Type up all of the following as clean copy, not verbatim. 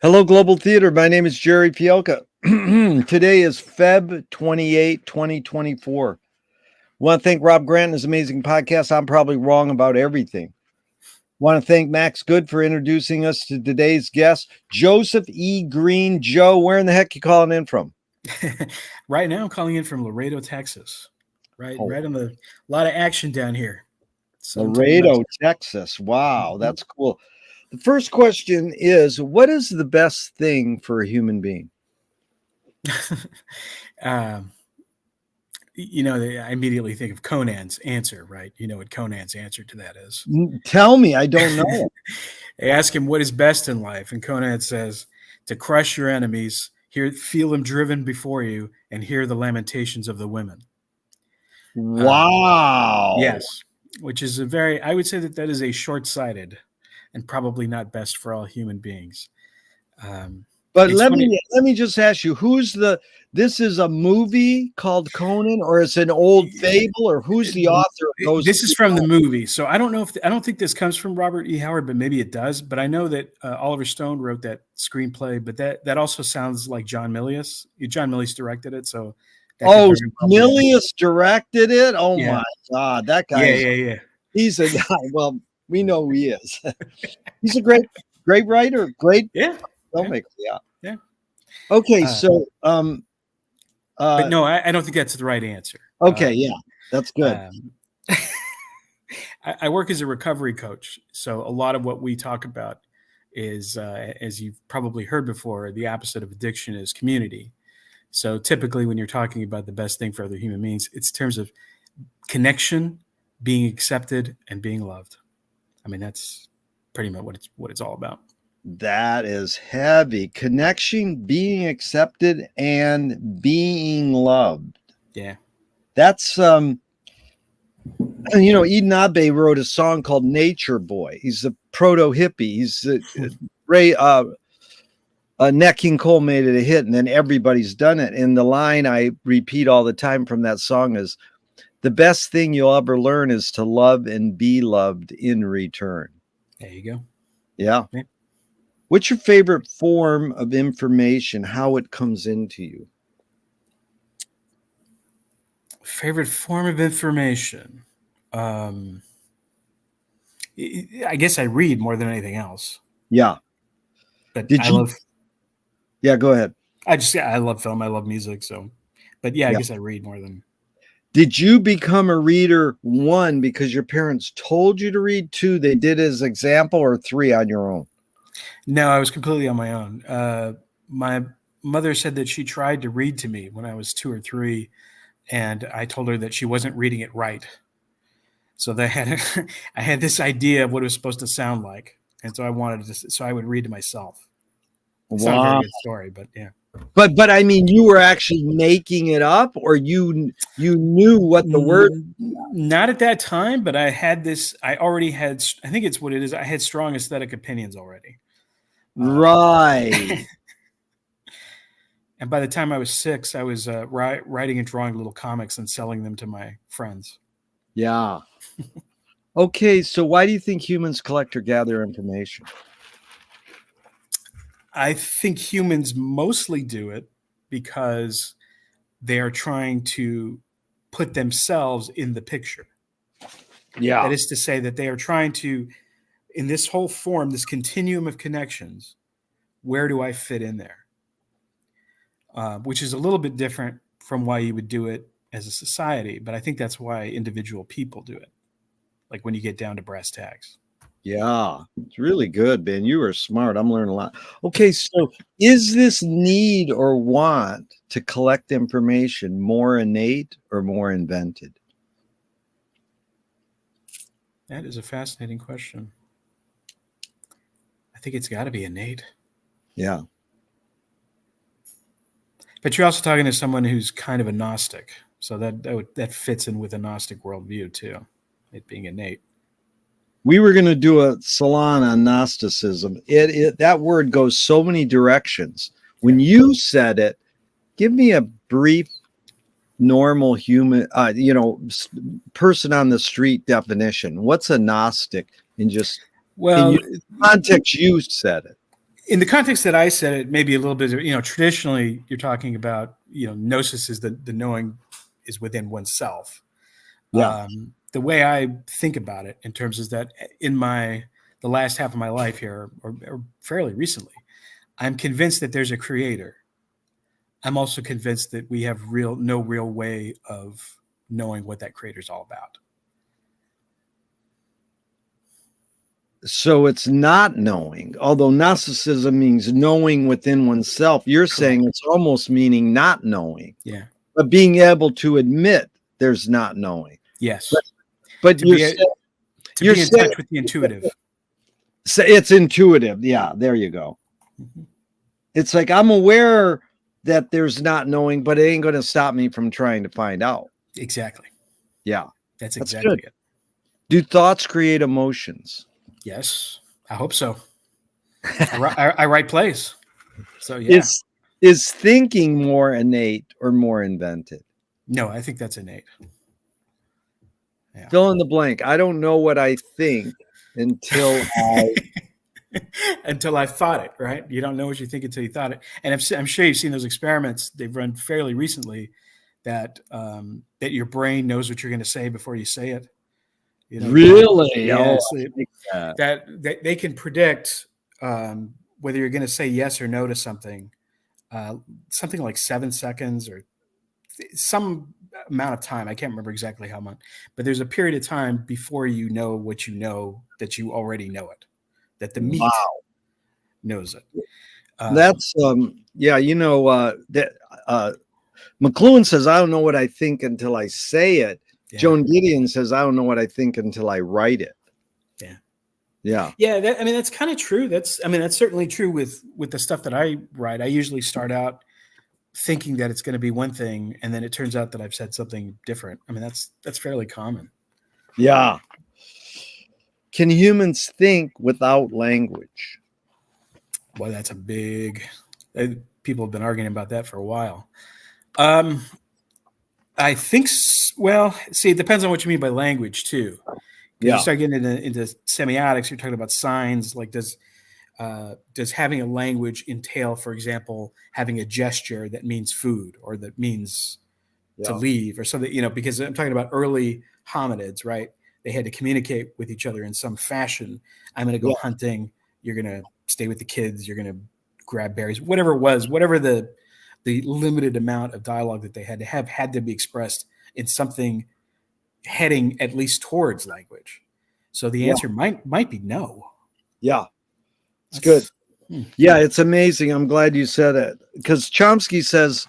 Hello, Global Theater. My name is Jerry Fielka. Today is Feb 28, 2024. Want to thank Rob Grant and his amazing podcast. I'm probably wrong about everything. Want to thank Max Good for introducing us to today's guest, Joseph E. Green. Joe, where in the heck you calling in from? Right now, I'm calling in from Laredo, Texas. Right Oh. on a lot of action down here. Laredo, Texas. Wow, that's cool. The first question is, what is the best thing for a human being? I immediately think of Conan's answer, right? You know what Conan's answer to that is. Tell me, I don't know. They ask him what is best in life, and Conan says, to crush your enemies, feel them driven before you, and hear the lamentations of the women. Wow. Yes, which is I would say that is a short-sighted and probably not best for all human beings. But let me just ask you, this is a movie called Conan, or it's an old fable, or who's the author? This is from the movie. So I don't know I don't think this comes from Robert E. Howard, but maybe it does. But I know that Oliver Stone wrote that screenplay, but that also sounds like John Milius. John Milius directed it. So Milius directed it? Oh yeah. My God, that guy. Yeah. He's a guy. Well, we know who he is. He's a great writer, great filmmaker. Yeah. Okay, so but no, I don't think that's the right answer. Okay, yeah, that's good. I work as a recovery coach, so a lot of what we talk about is, as you've probably heard before, the opposite of addiction is community. So typically, when you're talking about the best thing for other human beings, it's in terms of connection, being accepted, and being loved. I mean, that's pretty much what it's all about. That is heavy. Connection, being accepted, and being loved. Yeah. That's Eden Abe wrote a song called Nature Boy. He's a proto hippie. He's Nat King Cole made it a hit, and then everybody's done it. And the line I repeat all the time from that song is, the best thing you'll ever learn is to love and be loved in return. There you go. Yeah. What's your favorite form of information, how it comes into you? Favorite form of information? I guess I read more than anything else. Yeah. But Yeah, go ahead. I love film. I love music. So, but I guess I read more than. Did you become a reader, 1, because your parents told you to read, 2, they did as example, or 3 on your own? No, I was completely on my own. My mother said that she tried to read to me when I was 2 or 3, and I told her that she wasn't reading it right. So I had this idea of what it was supposed to sound like, and so I would read to myself. It's not a very good story, but yeah. But I mean, you were actually making it up, or you knew what the word? Not at that time, but I had this. I already had. I think it's what it is. I had strong aesthetic opinions already. Right. And by the time I was 6, I was writing and drawing little comics and selling them to my friends. Yeah. Okay, so why do you think humans collect or gather information? I think humans mostly do it because they are trying to put themselves in the picture. Yeah. That is to say that they are trying to, in this whole form, this continuum of connections, where do I fit in there? Which is a little bit different from why you would do it as a society, but I think that's why individual people do it. Like when you get down to brass tacks. Yeah, it's really good, Ben. You are smart. I'm learning a lot. Okay, so is this need or want to collect information more innate or more invented? That is a fascinating question. I think it's got to be innate. Yeah. But you're also talking to someone who's kind of a Gnostic. So that fits in with a Gnostic worldview too, it being innate. We were going to do a salon on Gnosticism. That word goes so many directions. When you said it, give me a brief, normal human, person on the street definition. What's a Gnostic? In just in context, you said it. in the context that I said it, maybe a little bit, traditionally you're talking about, gnosis is the knowing is within oneself. Yeah. The way I think about it in terms is that in the last half of my life here, or fairly recently, I'm convinced that there's a creator. I'm also convinced that we have no real way of knowing what that creator is all about. So it's not knowing, although narcissism means knowing within oneself. You're Correct. saying it's almost meaning not knowing. Yeah. But being able to admit there's not knowing. Yes. But to you're be, saying, to be in touch with the intuitive. So it's intuitive. Yeah, there you go. Mm-hmm. It's like I'm aware that there's not knowing, but it ain't going to stop me from trying to find out. Exactly. Yeah. That's exactly it. Do thoughts create emotions? Yes, I hope so. I write plays. So yeah. Is thinking more innate or more invented? No, I think that's innate. Yeah. Fill in the blank. I don't know what I think until I thought it, right? You don't know what you think until you thought it. And I'm sure you've seen those experiments. They've run fairly recently that your brain knows what you're going to say before you say it. Really? Yeah. That they can predict whether you're going to say yes or no to something, something like 7 seconds or some amount of time. I can't remember exactly how much, but there's a period of time before you know what you know that you already know it, that the meat knows it. That's that McLuhan says, I don't know what I think until I say it. Yeah. Joan Gideon says, I don't know what I think until I write it. Yeah. Yeah. Yeah. That's kind of true. That's certainly true with the stuff that I write. I usually start out thinking that it's going to be one thing, and then it turns out that I've said something different. That's fairly common. Yeah. Can humans think without language? Boy, that's a big. People have been arguing about that for a while. I think. Well, see, it depends on what you mean by language too. Yeah. You start getting into semiotics. You're talking about signs. Like, does having a language entail, for example, having a gesture that means food or that means to leave or something? Because I'm talking about early hominids, right? They had to communicate with each other in some fashion. I'm going to go hunting. You're going to stay with the kids. You're going to grab berries. Whatever it was, whatever the limited amount of dialogue that they had to have had to be expressed in something heading at least towards language. So the answer might be no. Yeah. It's good. Yeah, it's amazing. I'm glad you said it, because Chomsky says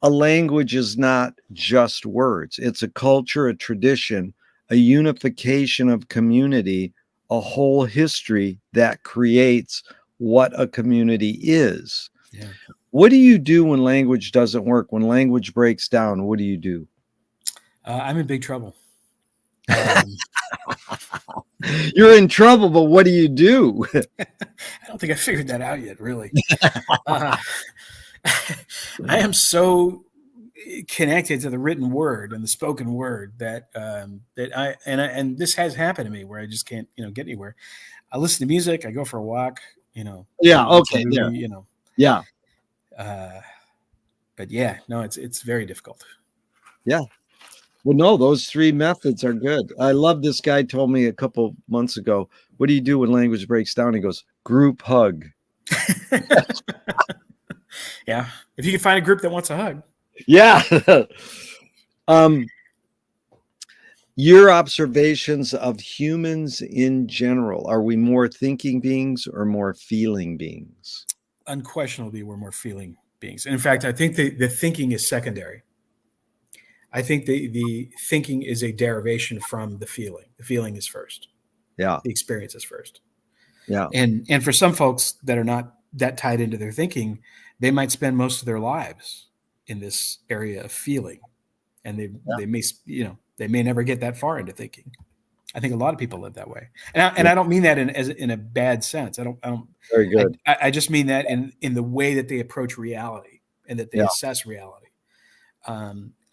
a language is not just words. It's a culture, a tradition, a unification of community, a whole history that creates what a community is. Yeah. What do you do when language doesn't work? When language breaks down, what do you do? I'm in big trouble. You're in trouble, but what do you do? I don't think I figured that out yet, really. I am so connected to the written word and the spoken word that and this has happened to me where I just can't get anywhere. I listen to music, I go for a walk, Yeah. Okay. movie, there. Yeah. But yeah, no, it's very difficult. Yeah. Well, no, those 3 methods are good. I love this guy told me a couple months ago, what do you do when language breaks down? He goes, group hug. Yeah. If you can find a group that wants a hug. Yeah. Your observations of humans in general, are we more thinking beings or more feeling beings? Unquestionably, we're more feeling beings. And in fact, I think the thinking is secondary. I think the thinking is a derivation from the feeling. The feeling is first. Yeah. The experience is first. Yeah. And for some folks that are not that tied into their thinking, they might spend most of their lives in this area of feeling, and they may never get that far into thinking. I think a lot of people live that way, and I don't mean that in a bad sense. I don't. Very good. I just mean that in the way that they approach reality and that they assess reality.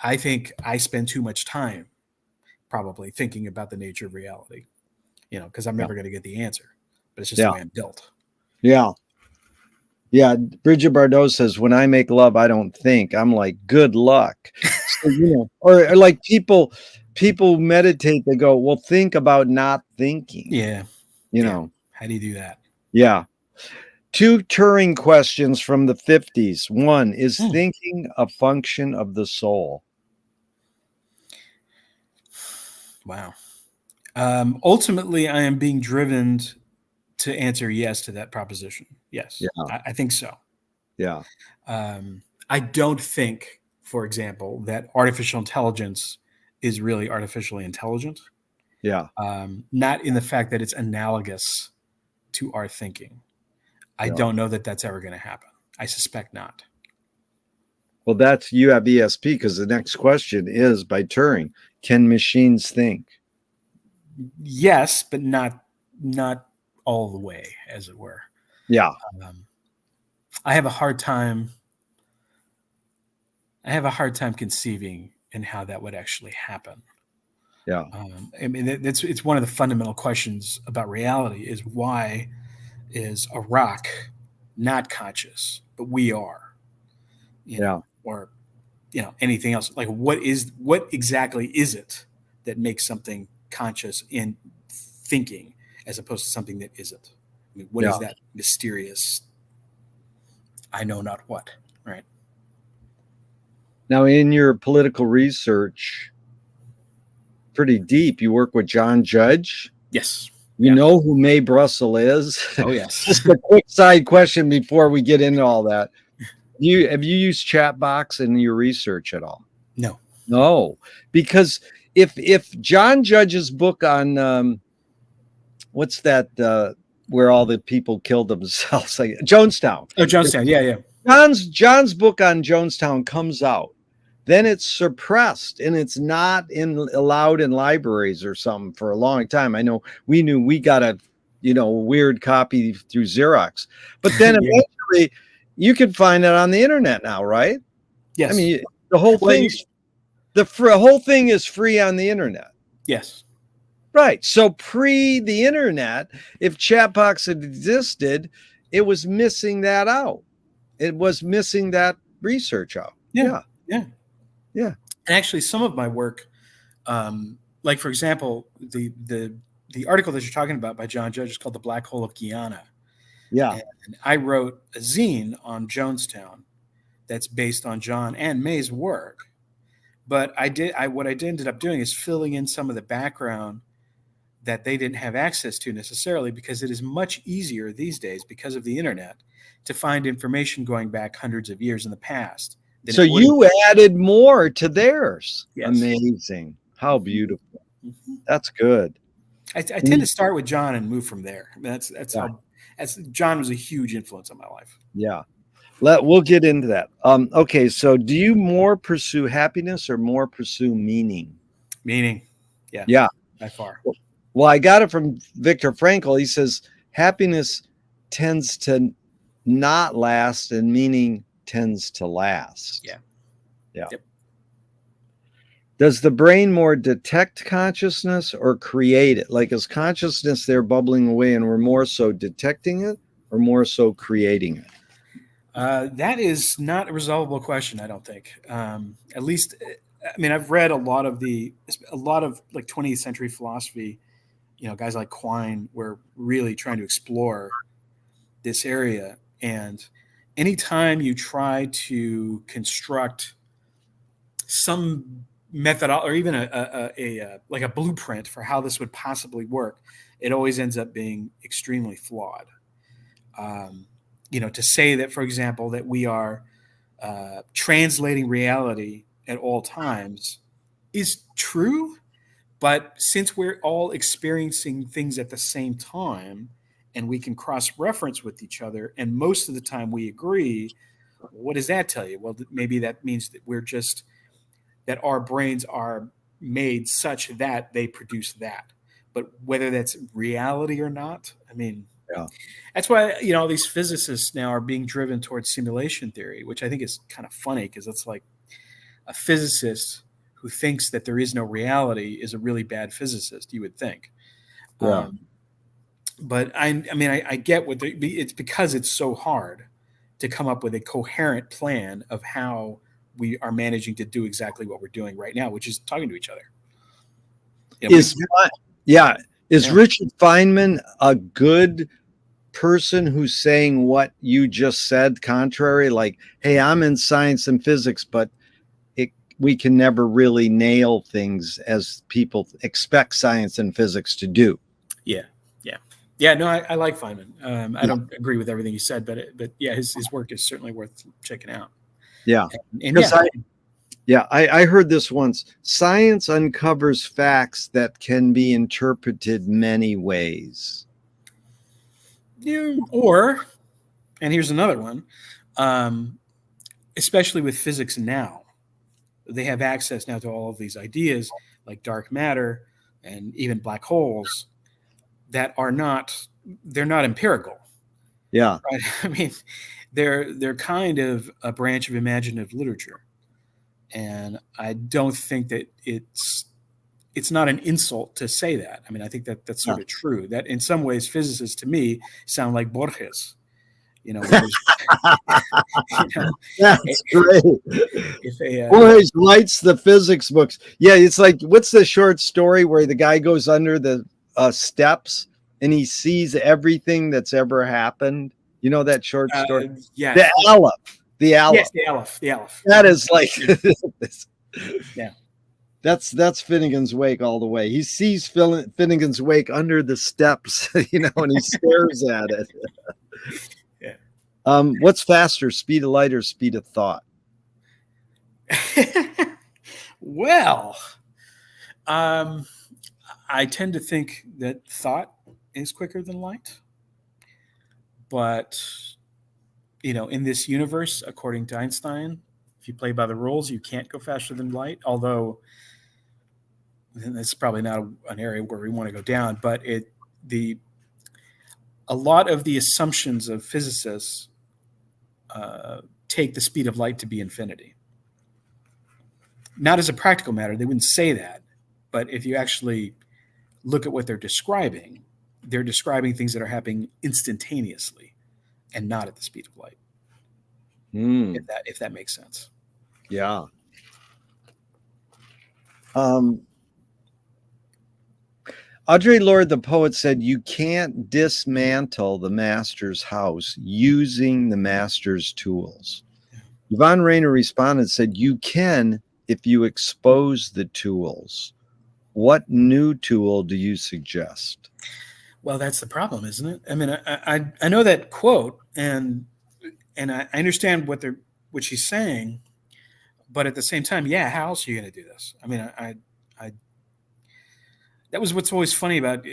I think I spend too much time probably thinking about the nature of reality, because I'm never going to get the answer, but it's just the way I'm built. Yeah. Yeah, Bridget Bardot says, "When I make love, I don't think." I'm like, "Good luck." So, or like people meditate. They go, "Well, think about not thinking." Yeah. You Yeah. know, How do you do that? yeah. Two Turing questions from the 50s. One, is Hmm. thinking a function of the soul? Wow. Ultimately, I am being driven to answer yes to that proposition. Yes, Yeah, I think so. yeah, I don't think, for example, that artificial intelligence is really artificially intelligent. yeah, Not in the fact that it's analogous to our thinking. I yeah. don't know that that's ever going to happen. I suspect not. Well, that's you have ESP because the next question is by Turing. Can machines think? Yes, but not all the way, as it were. Yeah, Um, I have a hard time. I have a hard time conceiving in how that would actually happen. yeah, I mean, it's one of the fundamental questions about reality: is why is a rock not conscious, but we are? yeah. Or anything else. Like, what exactly is it that makes something conscious in thinking as opposed to something that isn't? I mean, what Yeah. is that mysterious? I know not what. Right. Now, in your political research, pretty deep, you work with John Judge. Yes. You Yeah. know who Mae Brussel is? Oh yes. Just a quick side question before we get into all that. Have you used Chatbox in your research at all? No. No, because if John Judge's book on what's that where all the people killed themselves, like Jonestown. Oh, If Jonestown. Yeah. Yeah. John's book on Jonestown comes out, then it's suppressed and it's not allowed in libraries or something for a long time. I know we got a weird copy through Xerox, but then Yeah. eventually you can find it on the internet now, right? I Yes. mean, the whole Well, thing's the whole thing is free on the internet. yes. Right. So pre the internet, if Chatbox had existed, it was missing that out. It was missing that research out. Yeah. Yeah. Yeah. Yeah. And actually, some of my work, like for example, the article that you're talking about by John Judge is called "The Black Hole of Guyana," Yeah. and I wrote a zine on Jonestown that's based on John and May's work. But what I ended up doing is filling in some of the background that they didn't have access to necessarily, because it is much easier these days because of the internet to find information going back hundreds of years in the past than So it would have. you added more to theirs. Yes. Amazing. How Mhm. beautiful. Mhm. That's good. I tend to start with John and move from there. I mean, that's Yeah. how. John was a huge influence on my life. Yeah. We'll get into that. Okay, so do you more pursue happiness or more pursue meaning? Meaning, yeah, Yeah. by far. Well, I got it from Viktor Frankl. He says happiness tends to not last and meaning tends to last. Yeah. Yeah. Yep. Does the brain more detect consciousness or create it? Like, is consciousness there bubbling away and we're more so detecting it or more so creating it? That is not a resolvable question, I don't think. At least, I mean, I've read a lot of like 20th century philosophy. Guys like Quine were really trying to explore this area. And anytime you try to construct some method or even like a blueprint for how this would possibly work, it always ends up being extremely flawed. Um, to say that, for example, that we are translating reality at all times is true, but since we're all experiencing things at the same time and we can cross reference with each other, and most of the time we agree, what does that tell you? Well, maybe that means that our brains are made such that they produce that. But whether that's reality or not, I mean, Yeah. that's why all these physicists now are being driven towards simulation theory, which I think is kind of funny because it's like a physicist who thinks that there is no reality is a really bad physicist. You would think, Yeah. but I mean, I get it's because it's so hard to come up with a coherent plan of how we are managing to do exactly what we're doing right now, which is talking to each other. Is Richard Feynman a good person who's saying what you just said, contrary? Like, hey, I'm in science and physics, but we can never really nail things as people expect science and physics to do. Yeah. No, I like Feynman. I don't agree with everything he said, but yeah, his work is certainly worth checking out. Yeah. And I heard this once. Science uncovers facts that can be interpreted many ways. Or, and here's another one, especially with physics now, they have access now to all of these ideas like dark matter and even black holes that they're not empirical. Yeah. Right? I mean, they're kind of a branch of imaginative literature. And I don't think that it's not an insult to say that. I mean, I think that that's sort of true. That in some ways, physicists to me sound like Borges. That's great. Borges writes the physics books. Yeah, it's like, what's the short story where the guy goes under the steps and he sees everything that's ever happened? You know that short story? Yeah. The Aleph. Yes, the Aleph. That is like, yeah. That's Finnegan's Wake all the way. He sees Finnegan's Wake under the steps, and he stares at it. Yeah. What's faster, speed of light or speed of thought? Well, I tend to think that thought is quicker than light. But, in this universe, according to Einstein, if you play by the rules, you can't go faster than light, although that's probably not an area where we want to go down. But a lot of the assumptions of physicists take the speed of light to be infinity. Not as a practical matter, they wouldn't say that. But if you actually look at what they're describing things that are happening instantaneously and not at the speed of light. If that makes sense. Yeah. Audre Lorde, the poet, said, you can't dismantle the master's house using the master's tools. Yvonne Rainer responded, said, you can if you expose the tools. What new tool do you suggest? Well, that's the problem, isn't it? I mean, I know that quote, and I understand what she's saying, but at the same time, yeah, how else are you going to do this? I mean, that was what's always funny about,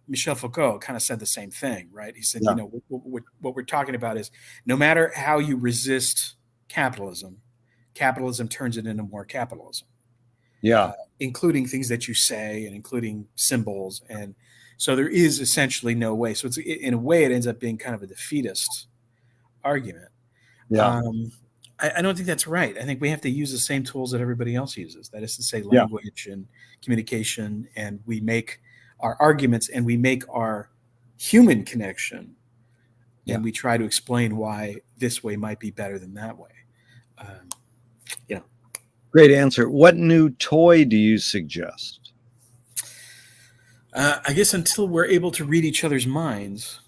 Michel Foucault kind of said the same thing, right? He said, what we're talking about is no matter how you resist capitalism turns it into more capitalism. Yeah. Including things that you say and including symbols. And so there is essentially no way. So in a way, it ends up being kind of a defeatist argument. Yeah. I don't think that's right. I think we have to use the same tools that everybody else uses. That is to say, language and communication, and we make our arguments and we make our human connection, and we try to explain why this way might be better than that way. Great answer. What new toy do you suggest? I guess until we're able to read each other's minds,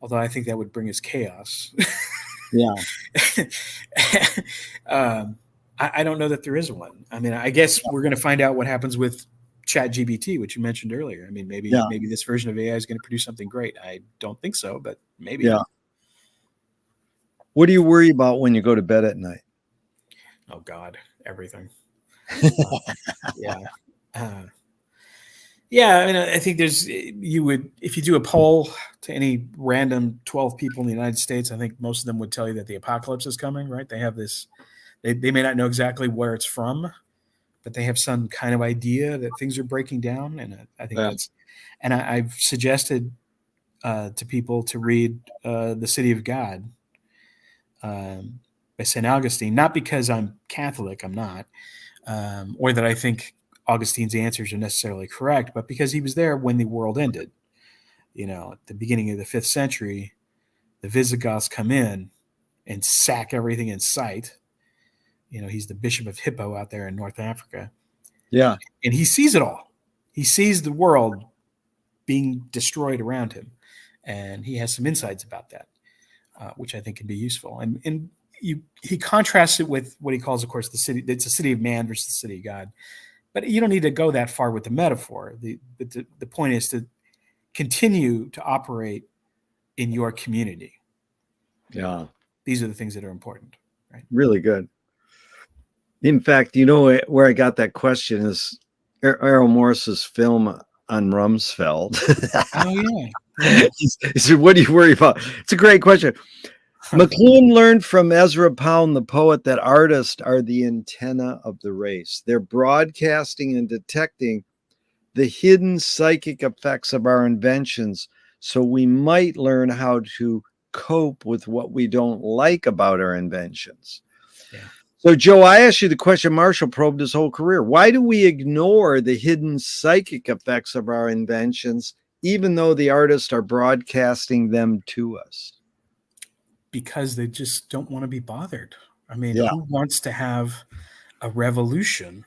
although I think that would bring us chaos. Yeah. I don't know that there is one. I mean, I guess we're going to find out what happens with ChatGPT, which you mentioned earlier. I mean, maybe this version of AI is going to produce something great. I don't think so, but maybe. Yeah. What do you worry about when you go to bed at night? Oh God, everything. Yeah. I mean, I think if you do a poll to any random 12 people in the United States, I think most of them would tell you that the apocalypse is coming, right? They have this, they may not know exactly where it's from, but they have some kind of idea that things are breaking down. And I think and I've suggested to people to read The City of God by St. Augustine, not because I'm Catholic, I'm not, or that I think Augustine's answers are necessarily correct, but because he was there when the world ended. At the beginning of the 5th century, the Visigoths come in and sack everything in sight. He's the Bishop of Hippo out there in North Africa. Yeah. And he sees it all. He sees the world being destroyed around him. And he has some insights about that, which I think can be useful. And he contrasts it with what he calls, of course, the city. It's a city of man versus the city of God. But you don't need to go that far with the metaphor. The point is to continue to operate in your community. Yeah. These are the things that are important, right? Really good. In fact, where I got that question is Errol Morris's film on Rumsfeld. Oh, yeah. He said, what do you worry about? It's a great question. McLuhan learned from Ezra Pound, the poet, that artists are the antenna of the race. They're broadcasting and detecting the hidden psychic effects of our inventions, so we might learn how to cope with what we don't like about our inventions. Yeah. So, Joe, I asked you the question Marshall probed his whole career. Why do we ignore the hidden psychic effects of our inventions, even though the artists are broadcasting them to us? Because they just don't want to be bothered. I mean, Yeah. Who wants to have a revolution,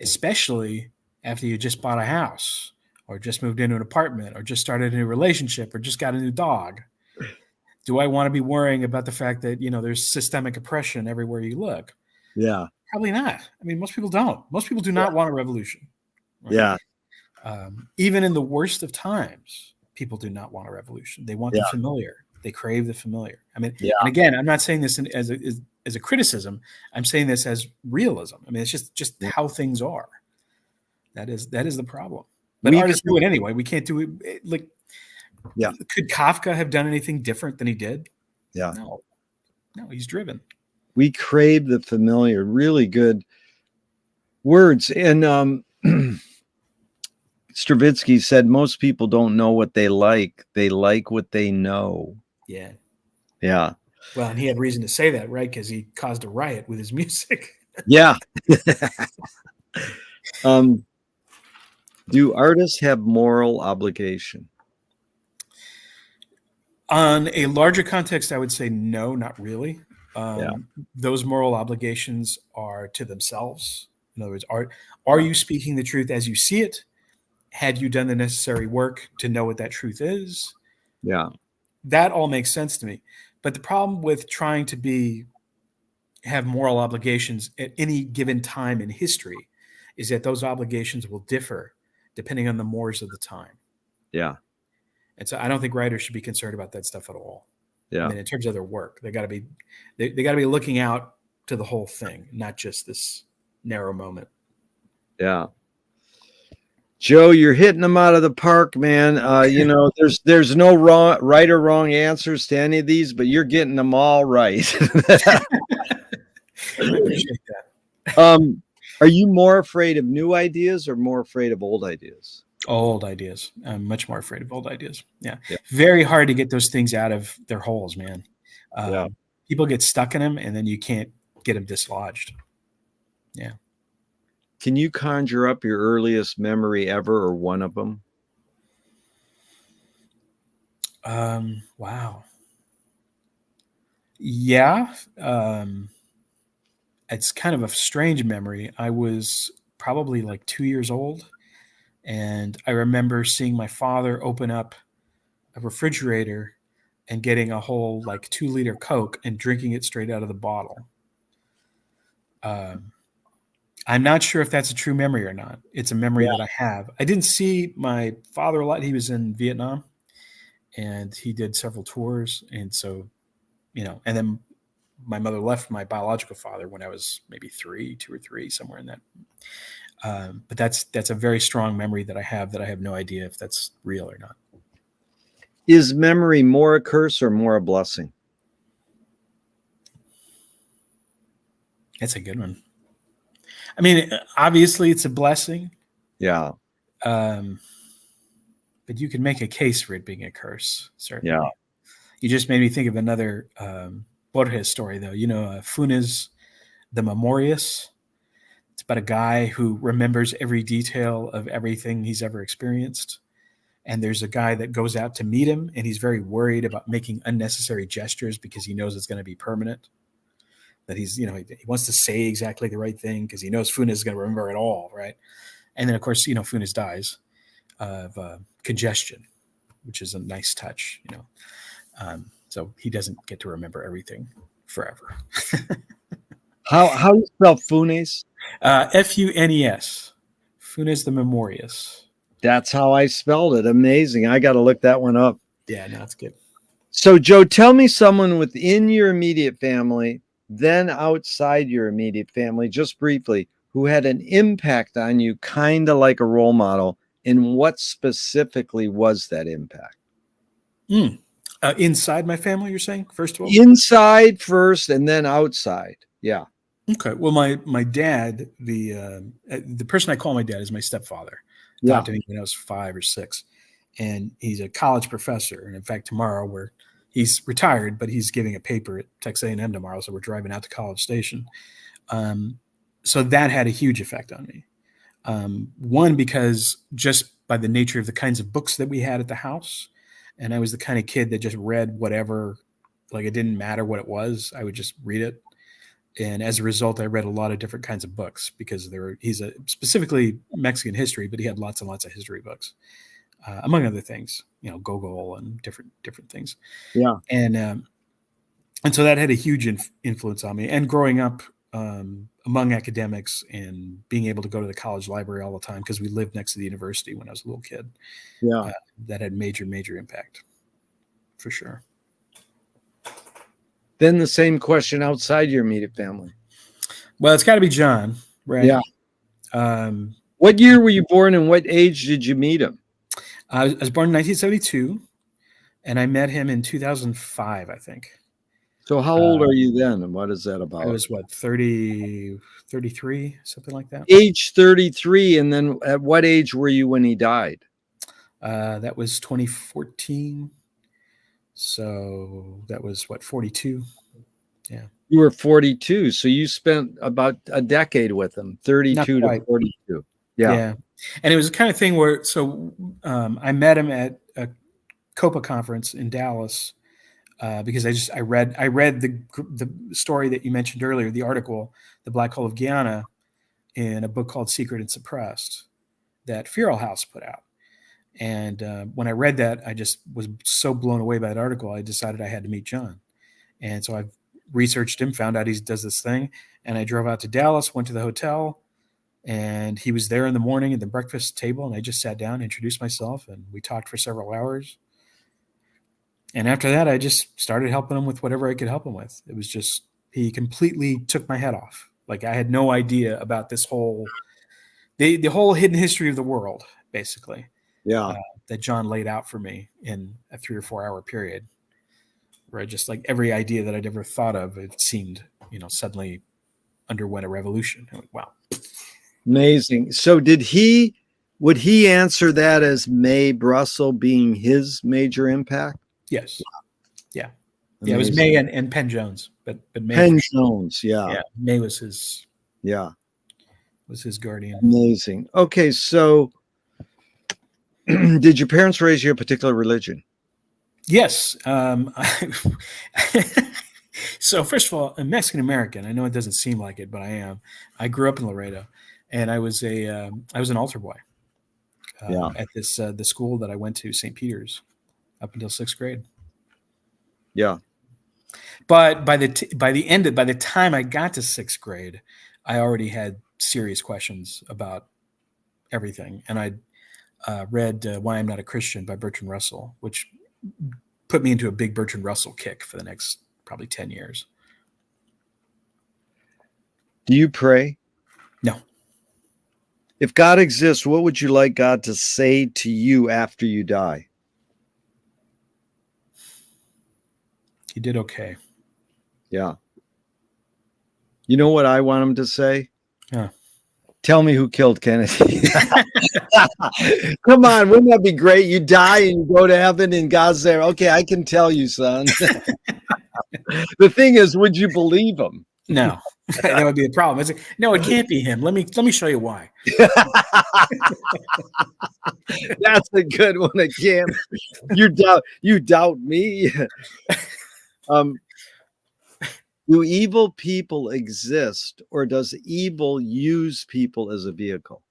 especially after you just bought a house or just moved into an apartment or just started a new relationship or just got a new dog? Do I want to be worrying about the fact that, there's systemic oppression everywhere you look? Yeah. Probably not. I mean, most people don't. Most people do not want a revolution. Right? Yeah. Even in the worst of times, people do not want a revolution. They want the familiar. They crave the familiar. I mean, and again, I'm not saying this as a criticism. I'm saying this as realism. I mean, it's just how things are. That is the problem. But artists do it anyway. We can't do it. Like, could Kafka have done anything different than he did? Yeah. No, he's driven. We crave the familiar. Really good words. And Stravinsky said most people don't know what they like. They like what they know. Yeah. Yeah. Well, and he had reason to say that, right? Because he caused a riot with his music. Yeah. Do artists have moral obligation? On a larger context, I would say no, not really. Those moral obligations are to themselves. In other words, are you speaking the truth as you see it? Had you done the necessary work to know what that truth is? Yeah. That all makes sense to me. But the problem with trying to have moral obligations at any given time in history is that those obligations will differ depending on the mores of the time. Yeah. And so I don't think writers should be concerned about that stuff at all. Yeah. I mean, in terms of their work, they got to be looking out to the whole thing, not just this narrow moment. Yeah. Joe, you're hitting them out of the park, man. There's no right or wrong answers to any of these, but you're getting them all right. I appreciate that. Are you more afraid of new ideas or more afraid of old ideas? Old ideas. I'm much more afraid of old ideas. Yeah. Very hard to get those things out of their holes, man. People get stuck in them and then you can't get them dislodged. Yeah. Can you conjure up your earliest memory ever or one of them? Wow. Yeah. It's kind of a strange memory. I was probably like 2 years old. And I remember seeing my father open up a refrigerator and getting a whole 2-liter Coke and drinking it straight out of the bottle. I'm not sure if that's a true memory or not. It's a memory that I have. I didn't see my father a lot. He was in Vietnam and he did several tours. And so, and then my mother left my biological father when I was maybe 2 or 3, somewhere in that. But that's a very strong memory that I have no idea if that's real or not. Is memory more a curse or more a blessing? That's a good one. I mean, obviously it's a blessing. Yeah. But you can make a case for it being a curse, certainly. Yeah. You just made me think of another Borges story, though. Funes the Memorious. It's about a guy who remembers every detail of everything he's ever experienced. and there's a guy that goes out to meet him, and he's very worried about making unnecessary gestures because he knows it's going to be permanent. That he's, he wants to say exactly the right thing because he knows Funes is going to remember it all, right? And then, of course, Funes dies of congestion, which is a nice touch, so he doesn't get to remember everything forever. How do you spell Funes? Funes. Funes the Memorious. That's how I spelled it. Amazing. I got to look that one up. Yeah, no, it's good. So, Joe, tell me someone within your immediate family, then outside your immediate family, just briefly, who had an impact on you, kind of like a role model, and what specifically was that impact? Inside my family, you're saying, first of all? Inside first and then outside. Yeah. Okay. Well, my dad, the person I call my dad is my stepfather. Yeah. Talked to me when I was 5 or 6, and he's a college professor. And in fact, tomorrow he's retired, but he's giving a paper at Texas A&M tomorrow, so we're driving out to College Station. So that had a huge effect on me. One, because just by the nature of the kinds of books that we had at the house, and I was the kind of kid that just read whatever, like it didn't matter what it was, I would just read it. And as a result, I read a lot of different kinds of books because he's specifically Mexican history, but he had lots and lots of history books, among other things, Gogol and different things. Yeah. And so that had a huge influence on me. And growing up among academics and being able to go to the college library all the time because we lived next to the university when I was a little kid. Yeah. That had major impact for sure. Then the same question outside your immediate family. Well, it's got to be John, right? Yeah. What year were you born and what age did you meet him? I was born in 1972, and I met him in 2005, I think. So how old are you then, and what is that about? I was, 30, 33, something like that. Age 33, and then at what age were you when he died? That was 2014. So that was 42. Yeah. You were 42. So you spent about a decade with him, 32 to 42. Yeah. And it was the kind of thing where, I met him at a COPA conference in Dallas because I read the story that you mentioned earlier, the article, The Black Hole of Guyana, in a book called Secret and Suppressed that Feral House put out. And when I read that, I just was so blown away by that article. I decided I had to meet John. And so I researched him, found out he does this thing. And I drove out to Dallas, went to the hotel, and he was there in the morning at the breakfast table. And I just sat down, introduced myself, and we talked for several hours. And after that, I just started helping him with whatever I could help him with. It was just, he completely took my head off. Like I had no idea about this the whole hidden history of the world, basically. Yeah. That John laid out for me in a 3 or 4 hour period where I just like every idea that I'd ever thought of, it seemed, suddenly underwent a revolution. I went, wow. Amazing. So would he answer that as May Brussel being his major impact? Yes. Yeah. Amazing. Yeah. It was May and Penn Jones, but May. Penn Jones. Yeah. Yeah. May was his guardian. Amazing. Okay. So, did your parents raise you a particular religion? Yes. So first of all, I'm Mexican American. I know it doesn't seem like it, but I am. I grew up in Laredo, and I was an altar boy at the school that I went to, St. Peter's, up until 6th grade. Yeah. But by the time I got to 6th grade, I already had serious questions about everything, and I read Why I'm Not a Christian by Bertrand Russell, which put me into a big Bertrand Russell kick for the next probably 10 years. Do you pray? No. If God exists, what would you like God to say to you after you die? You did okay. Yeah. You know what I want him to say? Yeah. Tell me who killed Kennedy. Come on, wouldn't that be great? You die and you go to heaven and God's there. Okay, I can tell you, son. The thing is, would you believe him? No, that would be the problem. It's like, no, it can't be him. Let me show you why. That's a good one. Again, you doubt me. Do evil people exist, or does evil use people as a vehicle?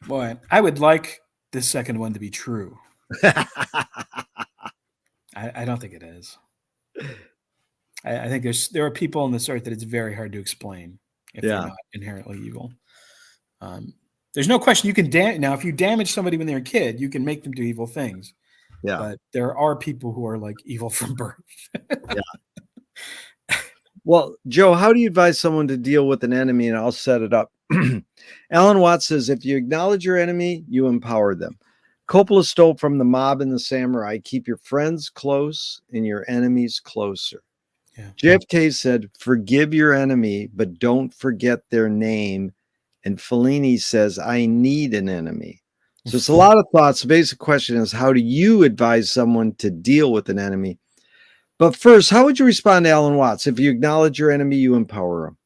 Boy, I would like the second one to be true. I don't think it is. I think there are people on this earth that it's very hard to explain if they're not inherently evil. There's no question you can now if you damage somebody when they're a kid, you can make them do evil things. Yeah. But there are people who are like evil from birth. Yeah. Well, Joe, how do you advise someone to deal with an enemy? And I'll set it up. Alan Watts says, if you acknowledge your enemy, you empower them. Coppola stole from the mob and the samurai. Keep your friends close and your enemies closer. Yeah. JFK said, forgive your enemy, but don't forget their name. And Fellini says, I need an enemy. So it's a lot of thoughts. The basic question is, how do you advise someone to deal with an enemy? But first, how would you respond to Alan Watts? If you acknowledge your enemy, you empower him.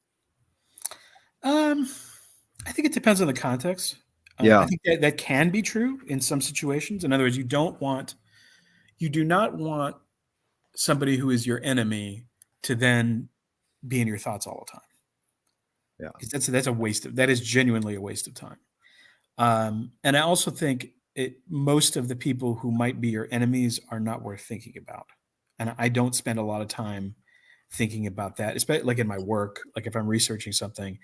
I think it depends on the context. I think that can be true in some situations. In other words, you do not want somebody who is your enemy to then be in your thoughts all the time. Yeah, because that is genuinely a waste of time. And I also think most of the people who might be your enemies are not worth thinking about. And I don't spend a lot of time thinking about that, especially like in my work. Like if I'm researching something,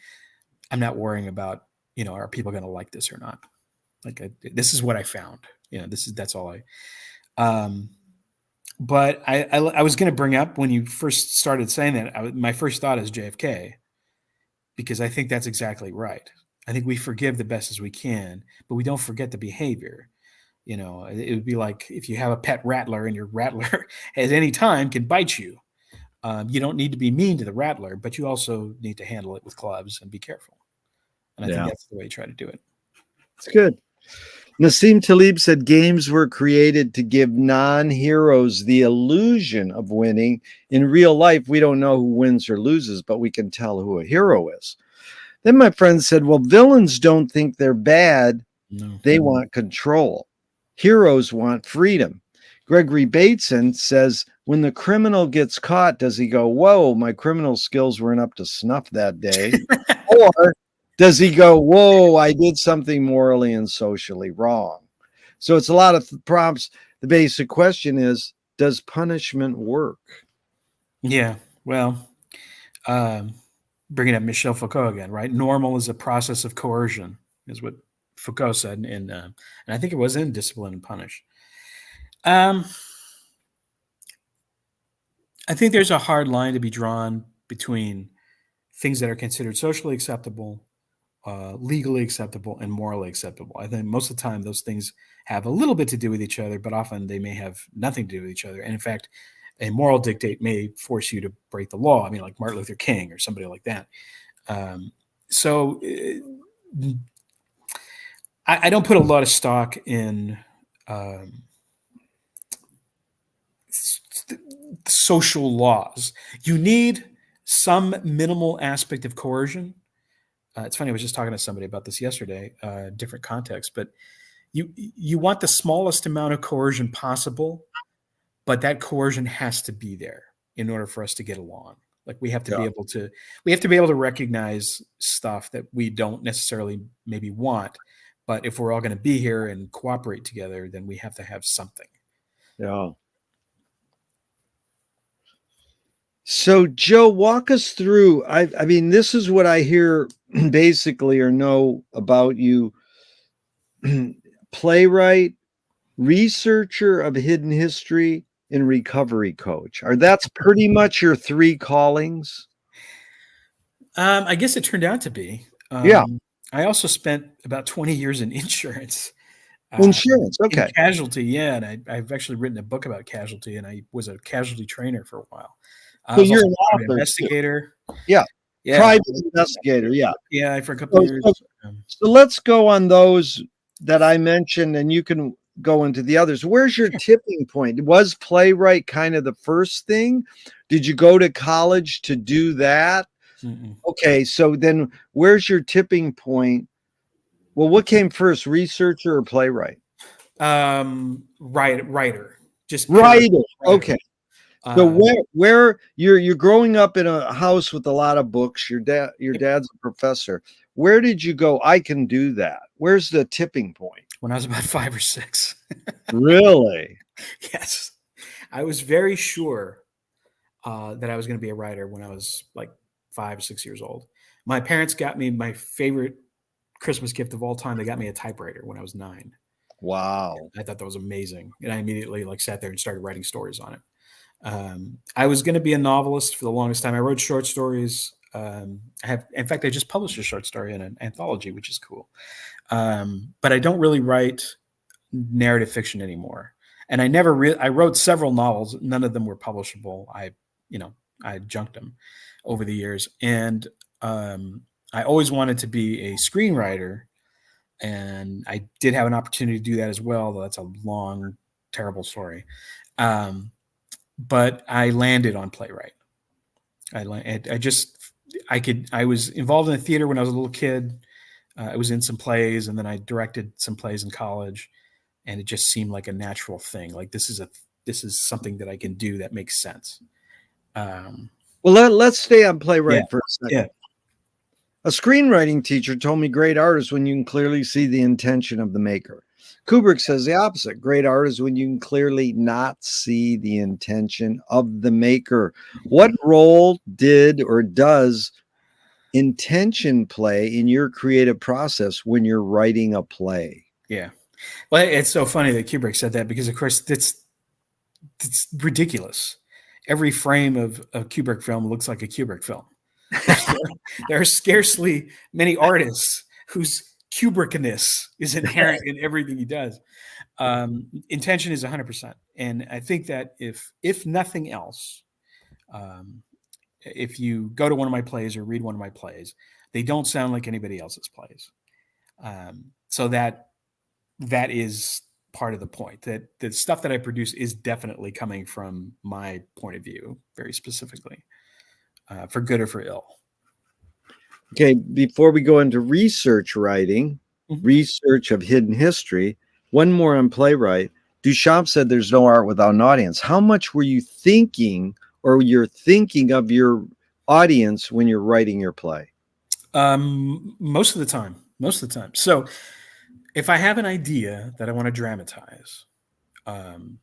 I'm not worrying about, are people going to like this or not? Like this is what I found. That's all but I was going to bring up when you first started saying that, my first thought is JFK, because I think that's exactly right. I think we forgive the best as we can, but we don't forget the behavior. It would be like if you have a pet rattler and your rattler at any time can bite you. You don't need to be mean to the rattler, but you also need to handle it with gloves and be careful. And I think that's the way you try to do it. It's good. Nassim Taleb said games were created to give non-heroes the illusion of winning. In real life, we don't know who wins or loses, but we can tell who a hero is. Then my friend said, well, villains don't think they're bad. No. They want control. Heroes want freedom. Gregory Bateson says, when the criminal gets caught, does he go, whoa, my criminal skills weren't up to snuff that day? Or does he go, whoa, I did something morally and socially wrong? So it's a lot of prompts. The basic question is, does punishment work? Yeah, well, bringing up Michel Foucault again, right? Normal is a process of coercion, is what Foucault said, and I think it was in Discipline and Punish. I think there's a hard line to be drawn between things that are considered socially acceptable, legally acceptable, and morally acceptable. I think most of the time those things have a little bit to do with each other, but often they may have nothing to do with each other. And in fact, a moral dictate may force you to break the law. I mean, like Martin Luther King or somebody like that. So I don't put a lot of stock in social laws. You need some minimal aspect of coercion. It's funny, I was just talking to somebody about this yesterday, different context, but you want the smallest amount of coercion possible, but that coercion has to be there in order for us to get along. Like we have to be able to recognize stuff that we don't necessarily maybe want, but if we're all going to be here and cooperate together, then we have to have something. Yeah. So Joe, walk us through, I mean, this is what I hear basically or know about you. Playwright, researcher of hidden history, and recovery coach. That's pretty much your three callings? I guess it turned out to be. I also spent about 20 years in insurance. Insurance, okay. In casualty, yeah. And I've actually written a book about casualty, and I was a casualty trainer for a while. So you're an author, investigator. Yeah. Private investigator, yeah. Yeah, for a couple of years. So let's go on those that I mentioned, and you can go into the others. Where's your tipping point? Was playwright kind of the first thing? Did you go to college to do that? Mm-mm. Okay, so then where's your tipping point? Well, what came first, researcher or playwright? Writer, just pure Writer. writer. Okay. So Um, where you're growing up in a house with a lot of books, your dad's a professor. Where did you go? I can do that. Where's the tipping point? when I was about 5 or 6. Really? Yes, I was very sure that I was going to be a writer when I was like 5 or 6 years old. My parents got me my favorite Christmas gift of all time. They got me a typewriter when I was 9. Wow. I thought that was amazing, and I immediately like sat there and started writing stories on it. I was going to be a novelist for the longest time. I wrote short stories. In fact, I just published a short story in an anthology, which is cool. But I don't really write narrative fiction anymore. And I wrote several novels. None of them were publishable. You know, I junked them over the years. And I always wanted to be a screenwriter. And I did have an opportunity to do that as well, though that's a long, terrible story. But I landed on playwright. I was involved in the theater when I was a little kid. I was in some plays, and then I directed some plays in college, and it just seemed like a natural thing. Like this is something that I can do that makes sense. Well, let's stay on Yeah, playwright for a second. yeah, A screenwriting teacher told me great art is when you can clearly see the intention of the maker. Kubrick says the opposite. Great art is when you can clearly not see the intention of the maker. What role did or does intention play in your creative process when you're writing a play? yeah. Well, it's so funny that Kubrick said that because, of course, it's ridiculous. Every frame of a Kubrick film looks like a Kubrick film. There are scarcely many artists whose Kubrickness is inherent in everything he does. Intention is 100%, and I think that if nothing else, um, if you go to one of my plays or read one of my plays, they don't sound like anybody else's plays. So that is part of the point, that the stuff that I produce is definitely coming from my point of view, very specifically, for good or for ill. Okay, before we go into research writing, research of hidden history, one more on playwright. Duchamp said there's no art without an audience. How much were you thinking or you're thinking of your audience when you're writing your play? Most of the time. So if I have an idea that I want to dramatize, um,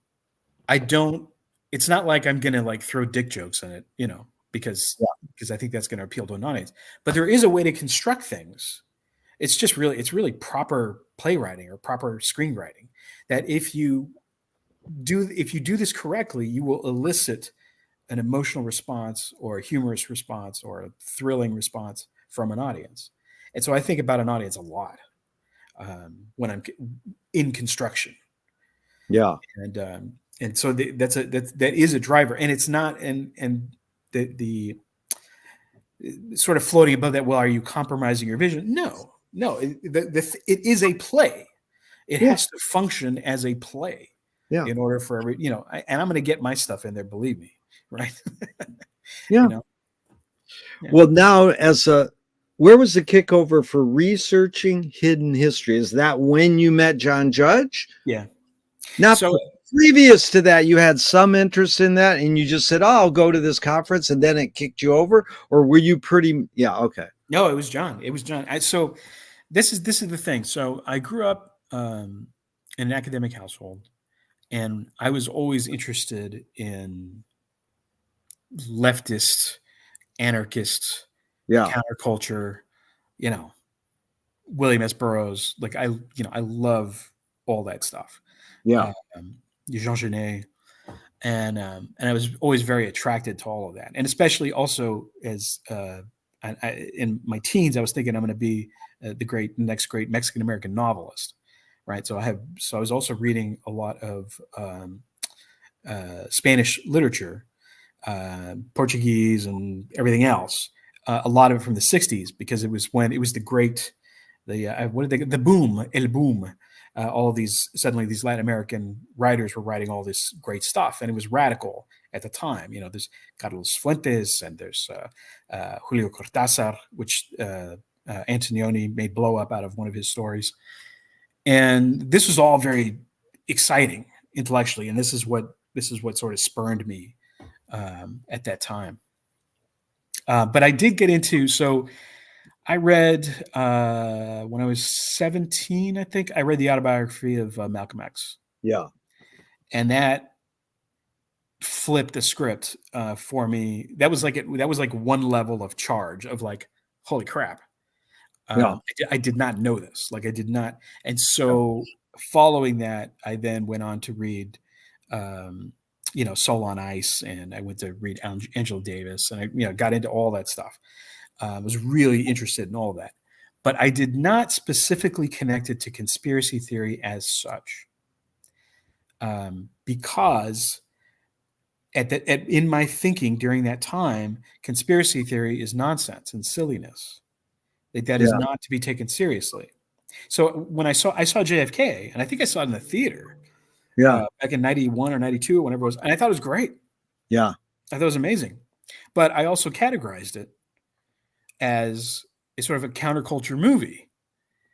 I don't, it's not like I'm going to like throw dick jokes in it, because I think that's going to appeal to an audience. But there is a way to construct things. It's really proper playwriting or proper screenwriting, that if you do this correctly, you will elicit an emotional response or a humorous response or a thrilling response from an audience. And so I think about an audience a lot when I'm in construction. Yeah. And so that is a driver, and it's not, and the sort of floating above that. Well, are you compromising your vision? No. It is a play. It has to function as a play in order for and I'm going to get my stuff in there. Believe me, right? Yeah. Yeah. Well, now where was the kickover for researching hidden history? Is that when you met John Judge? Yeah. Not So previous to that, you had some interest in that and you just said, oh, I'll go to this conference, and then it kicked you over? Or were you pretty, okay. No, it was John. So this is the thing. So I grew up in an academic household, and I was always interested in leftist, anarchist, counterculture, William S. Burroughs. Like I love all that stuff. Yeah. Jean Genet. And I was always very attracted to all of that. And especially also as in my teens, I was thinking I'm going to be the next great Mexican-American novelist. Right. So I was also reading a lot of Spanish literature, Portuguese and everything else. A lot of it from the 60s, because it was when it was the boom, el boom. All of these, suddenly these Latin American writers were writing all this great stuff, and it was radical, at the time. There's Carlos Fuentes and there's Julio Cortázar, which Antonioni made blow up out of one of his stories. And this was all very exciting intellectually, and this is what sort of spurned me at that time. But I did get into, so I read when I was 17, I think I read the autobiography of Malcolm X. Yeah. And that flipped the script for me. That was like one level of charge of like, holy crap. I did not know this. Like I did not. And so following that, I then went on to read, Soul on Ice, and I went to read Angela Davis, and I, got into all that stuff. I was really interested in all of that, but I did not specifically connect it to conspiracy theory as such, because in my thinking during that time, conspiracy theory is nonsense and silliness. Like that is not to be taken seriously. So when I saw JFK, and I think I saw it in the theater, back in 91 or 92 or whenever it was, and I thought it was great. Yeah. I thought it was amazing. But I also categorized it as a sort of a counterculture movie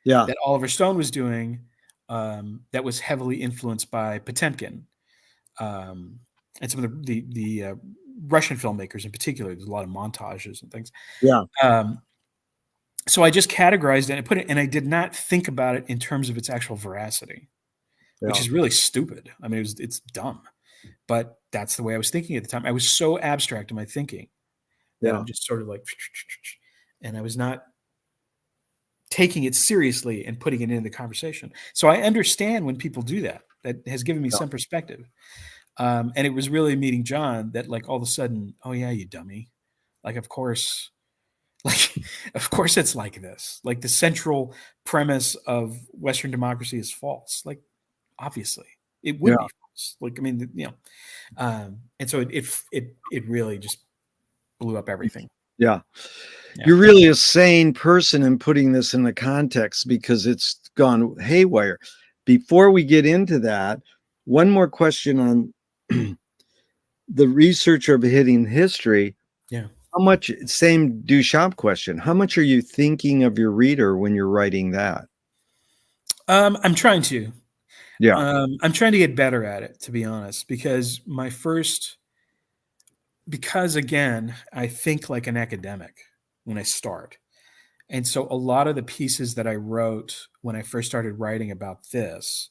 that Oliver Stone was doing, that was heavily influenced by Potemkin, and some of the Russian filmmakers in particular. There's a lot of montages and things. Yeah. So I just categorized it and put it, and I did not think about it in terms of its actual veracity, which is really stupid. I mean, it's dumb, but that's the way I was thinking at the time. I was so abstract in my thinking that I'm just sort of like, and I was not taking it seriously and putting it into the conversation. So I understand when people do that. That has given me some perspective. And it was really meeting John that, like, all of a sudden, oh yeah, you dummy. Like, of course it's like this. Like the central premise of Western democracy is false. Like, obviously it would be false. Like, I mean, and so it really just blew up everything. Yeah. You're really a sane person in putting this in the context, because it's gone haywire. Before we get into that, one more question on the researcher of hidden history. Yeah. How much, same Duchamp question, how much are you thinking of your reader when you're writing that? I'm trying to. Yeah. I'm trying to get better at it, to be honest, because again, I think like an academic when I start. And so a lot of the pieces that I wrote when I first started writing about this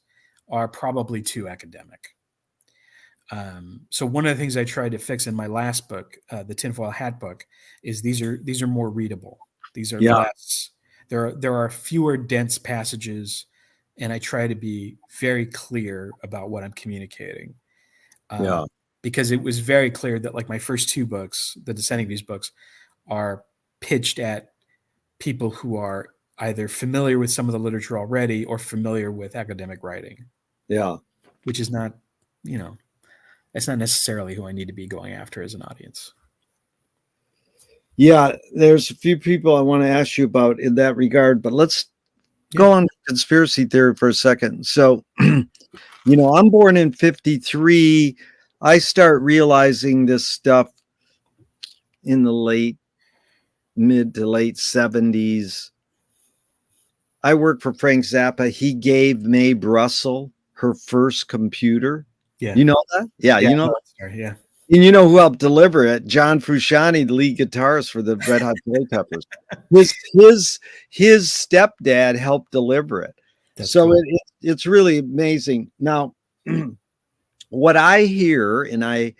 are probably too academic. So one of the things I tried to fix in my last book, the Tinfoil Hat book, is these are more readable. These are less. There are fewer dense passages, and I try to be very clear about what I'm communicating. Because it was very clear that, like, my first two books, the Descending Views books, are pitched at people who are either familiar with some of the literature already or familiar with academic writing. Yeah. Which is not, that's not necessarily who I need to be going after as an audience. Yeah, there's a few people I want to ask you about in that regard, but let's go on to conspiracy theory for a second. So, I'm born in 53. I start realizing this stuff in the mid to late 70s. I worked for Frank Zappa. He gave Mae Brussel her first computer. Yeah. You know that? Yeah, you know. Yeah. And you know who helped deliver it? John Frusciante, the lead guitarist for the Red Hot Chili Peppers. His stepdad helped deliver it. That's so cool. It's really amazing. Now, what I hear, and I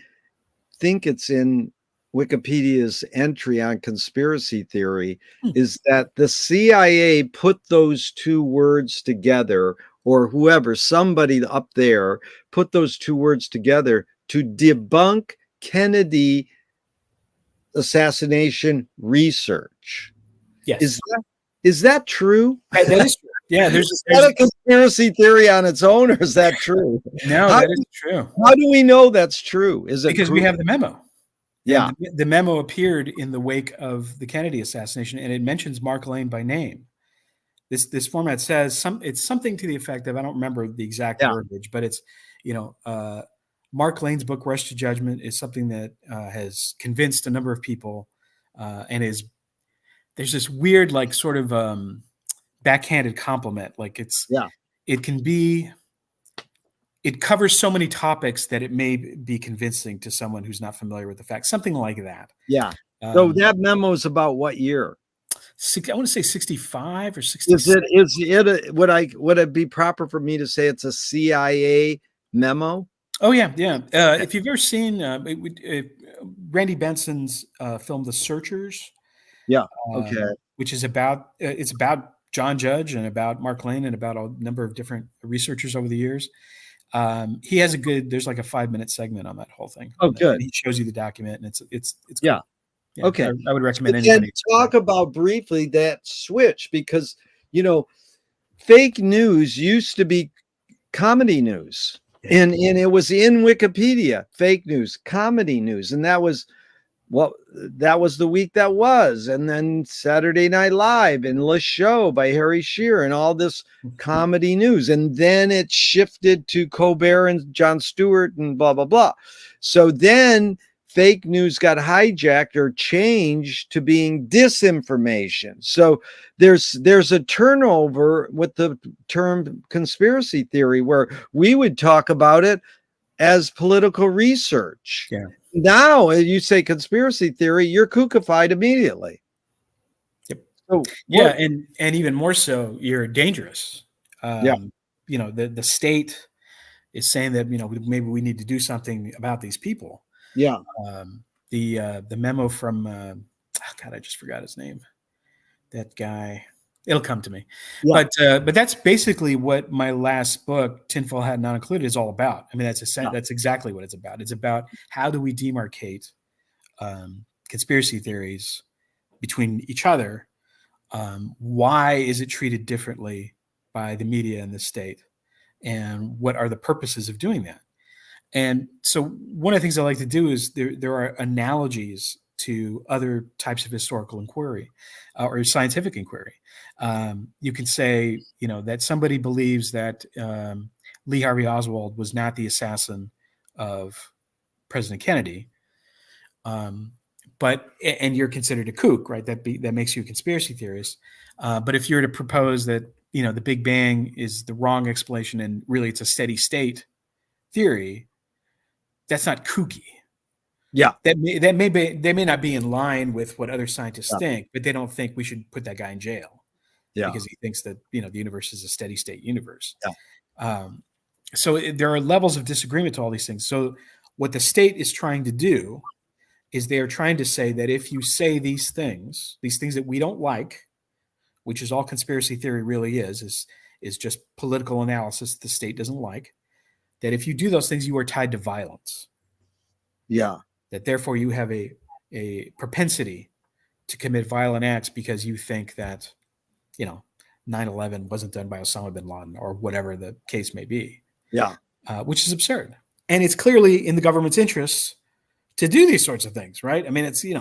think it's in Wikipedia's entry on conspiracy theory, is that the CIA put those two words together, or whoever, somebody up there put those two words together to debunk Kennedy assassination research. Yes. Is that true? That is true. Yeah, there's a conspiracy theory on its own, or is that true? No, that is true. How do we know that's true? Is it because we have the memo? Yeah. The memo appeared in the wake of the Kennedy assassination, and it mentions Mark Lane by name. This format says it's something to the effect of, I don't remember the exact verbiage, but it's, Mark Lane's book Rush to Judgment is something that has convinced a number of people, and there's this weird, like, sort of backhanded compliment. Like, it can be, it covers so many topics that it may be convincing to someone who's not familiar with the facts. Something like that. Yeah. So that memo is about what year? I want to say 65 or 66. Would it be proper for me to say it's a CIA memo? Oh yeah. If you've ever seen Randy Benson's film The Searchers, yeah, okay, which is about it's about John Judge and about Mark Lane and about a number of different researchers over the years. He has there's like a 5-minute segment on that whole thing. Oh, good. And he shows you the document, and it's cool. Yeah. Okay. I would recommend anybody. And talk about briefly that switch, because, fake news used to be comedy news. Yeah. And it was in Wikipedia, fake news, comedy news. And that was the week that was. And then Saturday Night Live and Le Show by Harry Shearer and all this comedy news. And then it shifted to Colbert and Jon Stewart and blah, blah, blah. So then fake news got hijacked or changed to being disinformation. So there's a turnover with the term conspiracy theory, where we would talk about it as political research. Yeah. Now you say conspiracy theory, you're kookified immediately. Yep. So, yeah, and even more so, you're dangerous. The state is saying that maybe we need to do something about these people. Yeah. The memo from God, I just forgot his name. That guy. It'll come to me. Yeah. But that's basically what my last book, Tinfoil Hat Not Included, is all about. I mean, that's exactly what it's about. It's about how do we demarcate conspiracy theories between each other? Why is it treated differently by the media and the state? And what are the purposes of doing that? And so one of the things I like to do is there are analogies to other types of historical inquiry or scientific inquiry. You can say, that somebody believes that Lee Harvey Oswald was not the assassin of President Kennedy, and you're considered a kook, right? That makes you a conspiracy theorist. But if you're to propose that, the Big Bang is the wrong explanation and really it's a steady state theory, that's not kooky. Yeah, they may not be in line with what other scientists think, but they don't think we should put that guy in jail. Yeah, because he thinks that the universe is a steady state universe. Yeah. So there are levels of disagreement to all these things. So what the state is trying to do is they are trying to say that if you say these things that we don't like, which is all conspiracy theory really is just political analysis the state doesn't like, that if you do those things, you are tied to violence. Yeah. That therefore you have a propensity to commit violent acts because you think that, 9/11 wasn't done by Osama bin Laden or whatever the case may be. Yeah. Which is absurd. And it's clearly in the government's interests to do these sorts of things, right? I mean, it's, you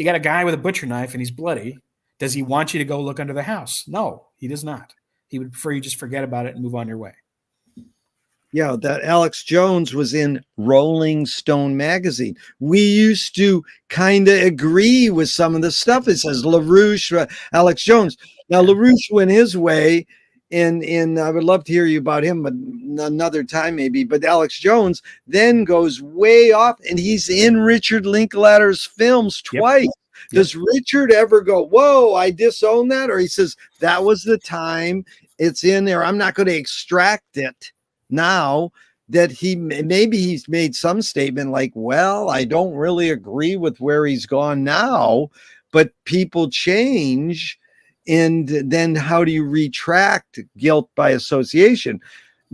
got a guy with a butcher knife and he's bloody. Does he want you to go look under the house? No, he does not. He would prefer you just forget about it and move on your way. Yeah, that Alex Jones was in Rolling Stone magazine. We used to kind of agree with some of the stuff. It says LaRouche, Alex Jones. Now, LaRouche went his way, and I would love to hear you about him, but another time maybe. But Alex Jones then goes way off, and he's in Richard Linklater's films twice. Yep. Does Richard ever go, whoa, I disown that? Or he says, that was the time, it's in there, I'm not going to extract it. Now that he's made some statement like, well, I don't really agree with where he's gone now, but people change. And then how do you retract guilt by association?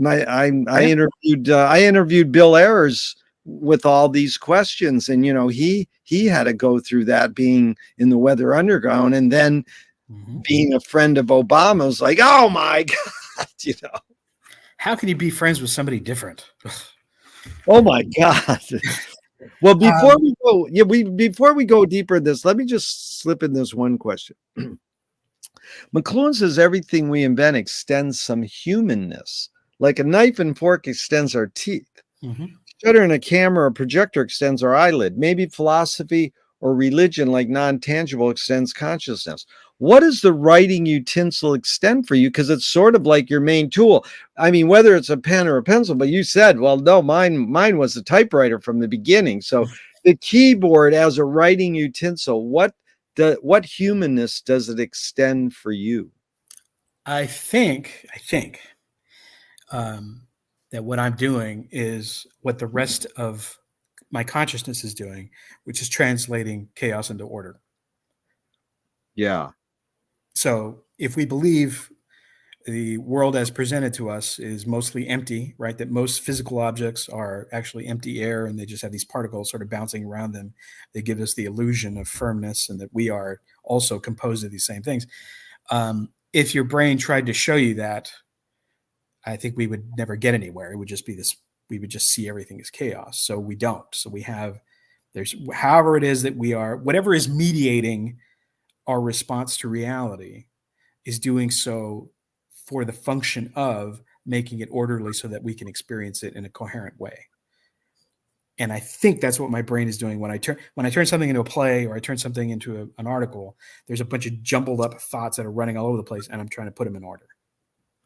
I interviewed Bill Ayers with all these questions, and he had to go through that, being in the Weather Underground, and then being a friend of Obama was like, oh my God, How can you be friends with somebody different? Oh my God. Well, before we go deeper in this, let me just slip in this one question. McLuhan says everything we invent extends some humanness, like a knife and fork extends our teeth. Mm-hmm. Shutter in a camera or projector extends our eyelid. Maybe philosophy or religion, like non-tangible, extends consciousness. What does the writing utensil extend for you? Because it's sort of like your main tool. I mean, whether it's a pen or a pencil, but you said, well, no, mine was a typewriter from the beginning. So the keyboard as a writing utensil, what humanness does it extend for you? I think that what I'm doing is what the rest of my consciousness is doing, which is translating chaos into order. Yeah. So if we believe the world as presented to us is mostly empty, right? That most physical objects are actually empty air and they just have these particles sort of bouncing around them. They give us the illusion of firmness and that we are also composed of these same things. If your brain tried to show you that, I think we would never get anywhere. It would just be this, we would just see everything as chaos. So we don't. So we have, there's however it is that we are, whatever is mediating our response to reality is doing so for the function of making it orderly so that we can experience it in a coherent way. And I think that's what my brain is doing when I turn something into a play or I turn something into an article. There's a bunch of jumbled up thoughts that are running all over the place, and I'm trying to put them in order.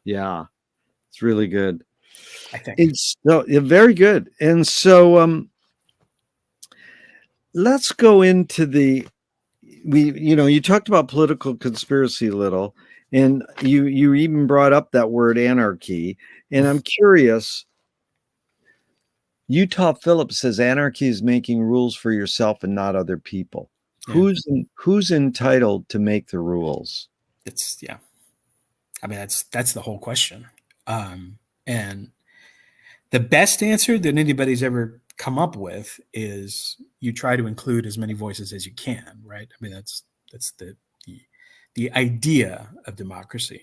Yeah, it's really good. I think It's very good. And so let's go into you talked about political conspiracy a little, and you even brought up that word anarchy. And I'm curious, Utah Phillips says anarchy is making rules for yourself and not other people. Yeah. Who's entitled to make the rules? It's I mean, that's the whole question. And the best answer that anybody's ever come up with is you try to include as many voices as you can, right? I mean, that's the idea of democracy.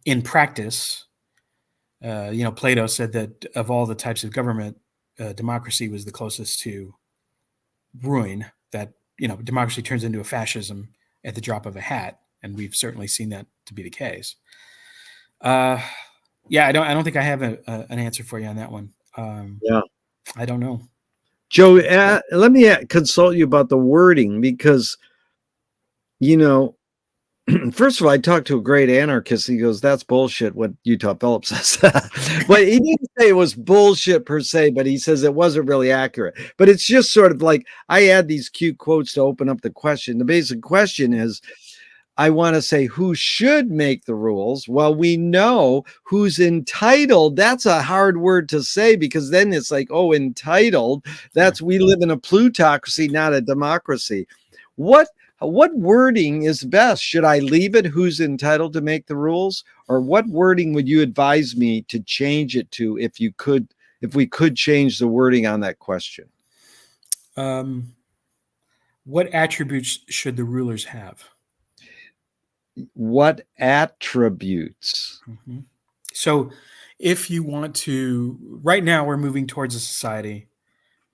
In practice, Plato said that of all the types of government, democracy was the closest to ruin. That democracy turns into a fascism at the drop of a hat, and we've certainly seen that to be the case. Yeah, I don't think I have an answer for you on that one. Yeah, I don't know. Joe. Let me consult you about the wording because, first of all, I talked to a great anarchist. He goes, "That's bullshit." What Utah Phillips says, but he didn't say it was bullshit per se. But he says it wasn't really accurate. But it's just sort of like I add these cute quotes to open up the question. The basic question is, I want to say who should make the rules. Well, we know who's entitled. That's a hard word to say because then it's like, oh, entitled. We live in a plutocracy, not a democracy. What wording is best? Should I leave it who's entitled to make the rules? Or what wording would you advise me to change it to if we could change the wording on that question? What attributes should the rulers have? What attributes? Mm-hmm. So if you want to, right now we're moving towards a society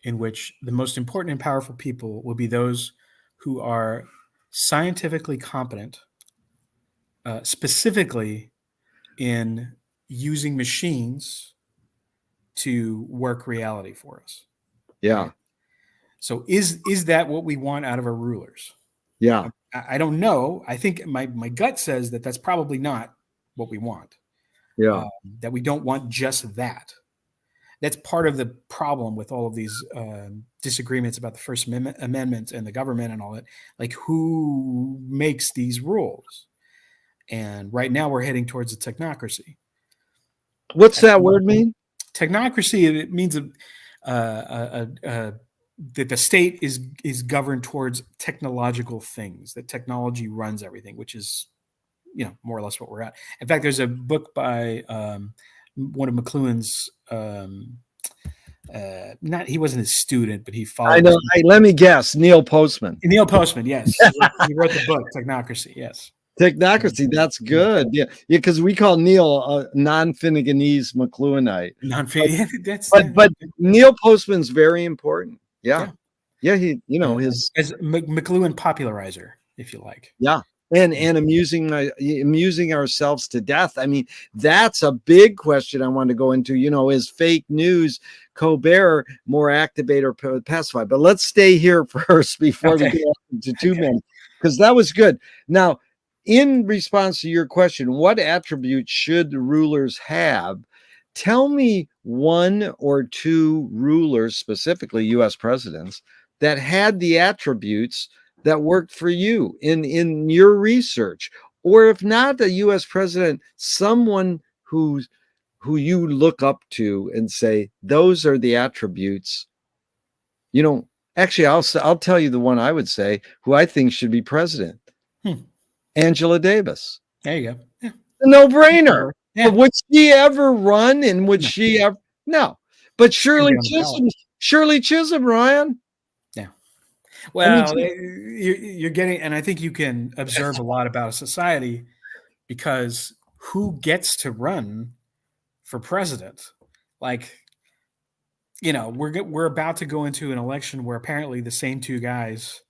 in which the most important and powerful people will be those who are scientifically competent, specifically in using machines to work reality for us. Yeah. Right? So is that what we want out of our rulers? Yeah. I don't know. I think my gut says that that's probably not what we want. Yeah. That we don't want just that. That's part of the problem with all of these disagreements about the First Amendment and the government and all that. Like, who makes these rules? And right now we're heading towards a technocracy. What's that word mean? Technocracy, it means that the state is governed towards technological things, that technology runs everything, which is, more or less what we're at. In fact, there's a book by one of McLuhan's, he wasn't his student, but he followed. I know. Let me guess. Neil Postman. Neil Postman, yes. He wrote the book, Technocracy, yes. Technocracy, that's good. Yeah, because we call Neil a non-Finneganese McLuhanite. But Neil Postman's very important. Yeah. He, his as McLuhan popularizer, if you like. Yeah. and amusing ourselves to death. I mean, that's a big question I want to go into. Is fake news Colbert more activate or pacify? But let's stay here first before we go into too many, because that was good. Now, in response to your question, what attributes should rulers have? Tell me one or two rulers, specifically U.S. presidents, that had the attributes that worked for you in your research, or if not a U.S. president, someone who you look up to and say those are the attributes. Actually, I'll tell you the one I would say who I think should be president. Angela Davis. There you go. Yeah. A no-brainer. Yeah. But would she ever run? And would she ever? No. But Shirley Chisholm, Ryan. Yeah. Well, you're getting, and I think you can observe a lot about a society, because who gets to run for president? Like, we're about to go into an election where apparently the same two guys,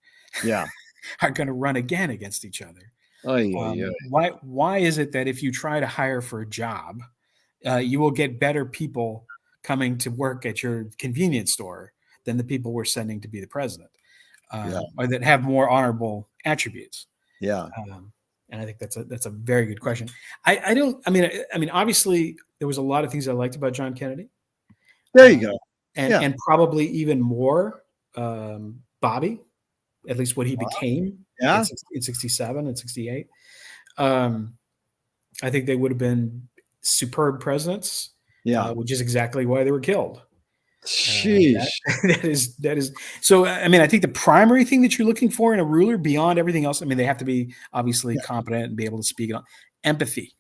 are going to run again against each other. Why is it that if you try to hire for a job, you will get better people coming to work at your convenience store than the people we're sending to be the president, or that have more honorable attributes? And I think that's a very good question. I mean, obviously there was a lot of things I liked about John Kennedy. There you go. And probably even more Bobby, at least what he became in 67 and 68. I think they would have been superb presidents, which is exactly why they were killed. Sheesh. That is. So, I mean, I think the primary thing that you're looking for in a ruler, beyond everything else, I mean, they have to be obviously competent and be able to speak on empathy.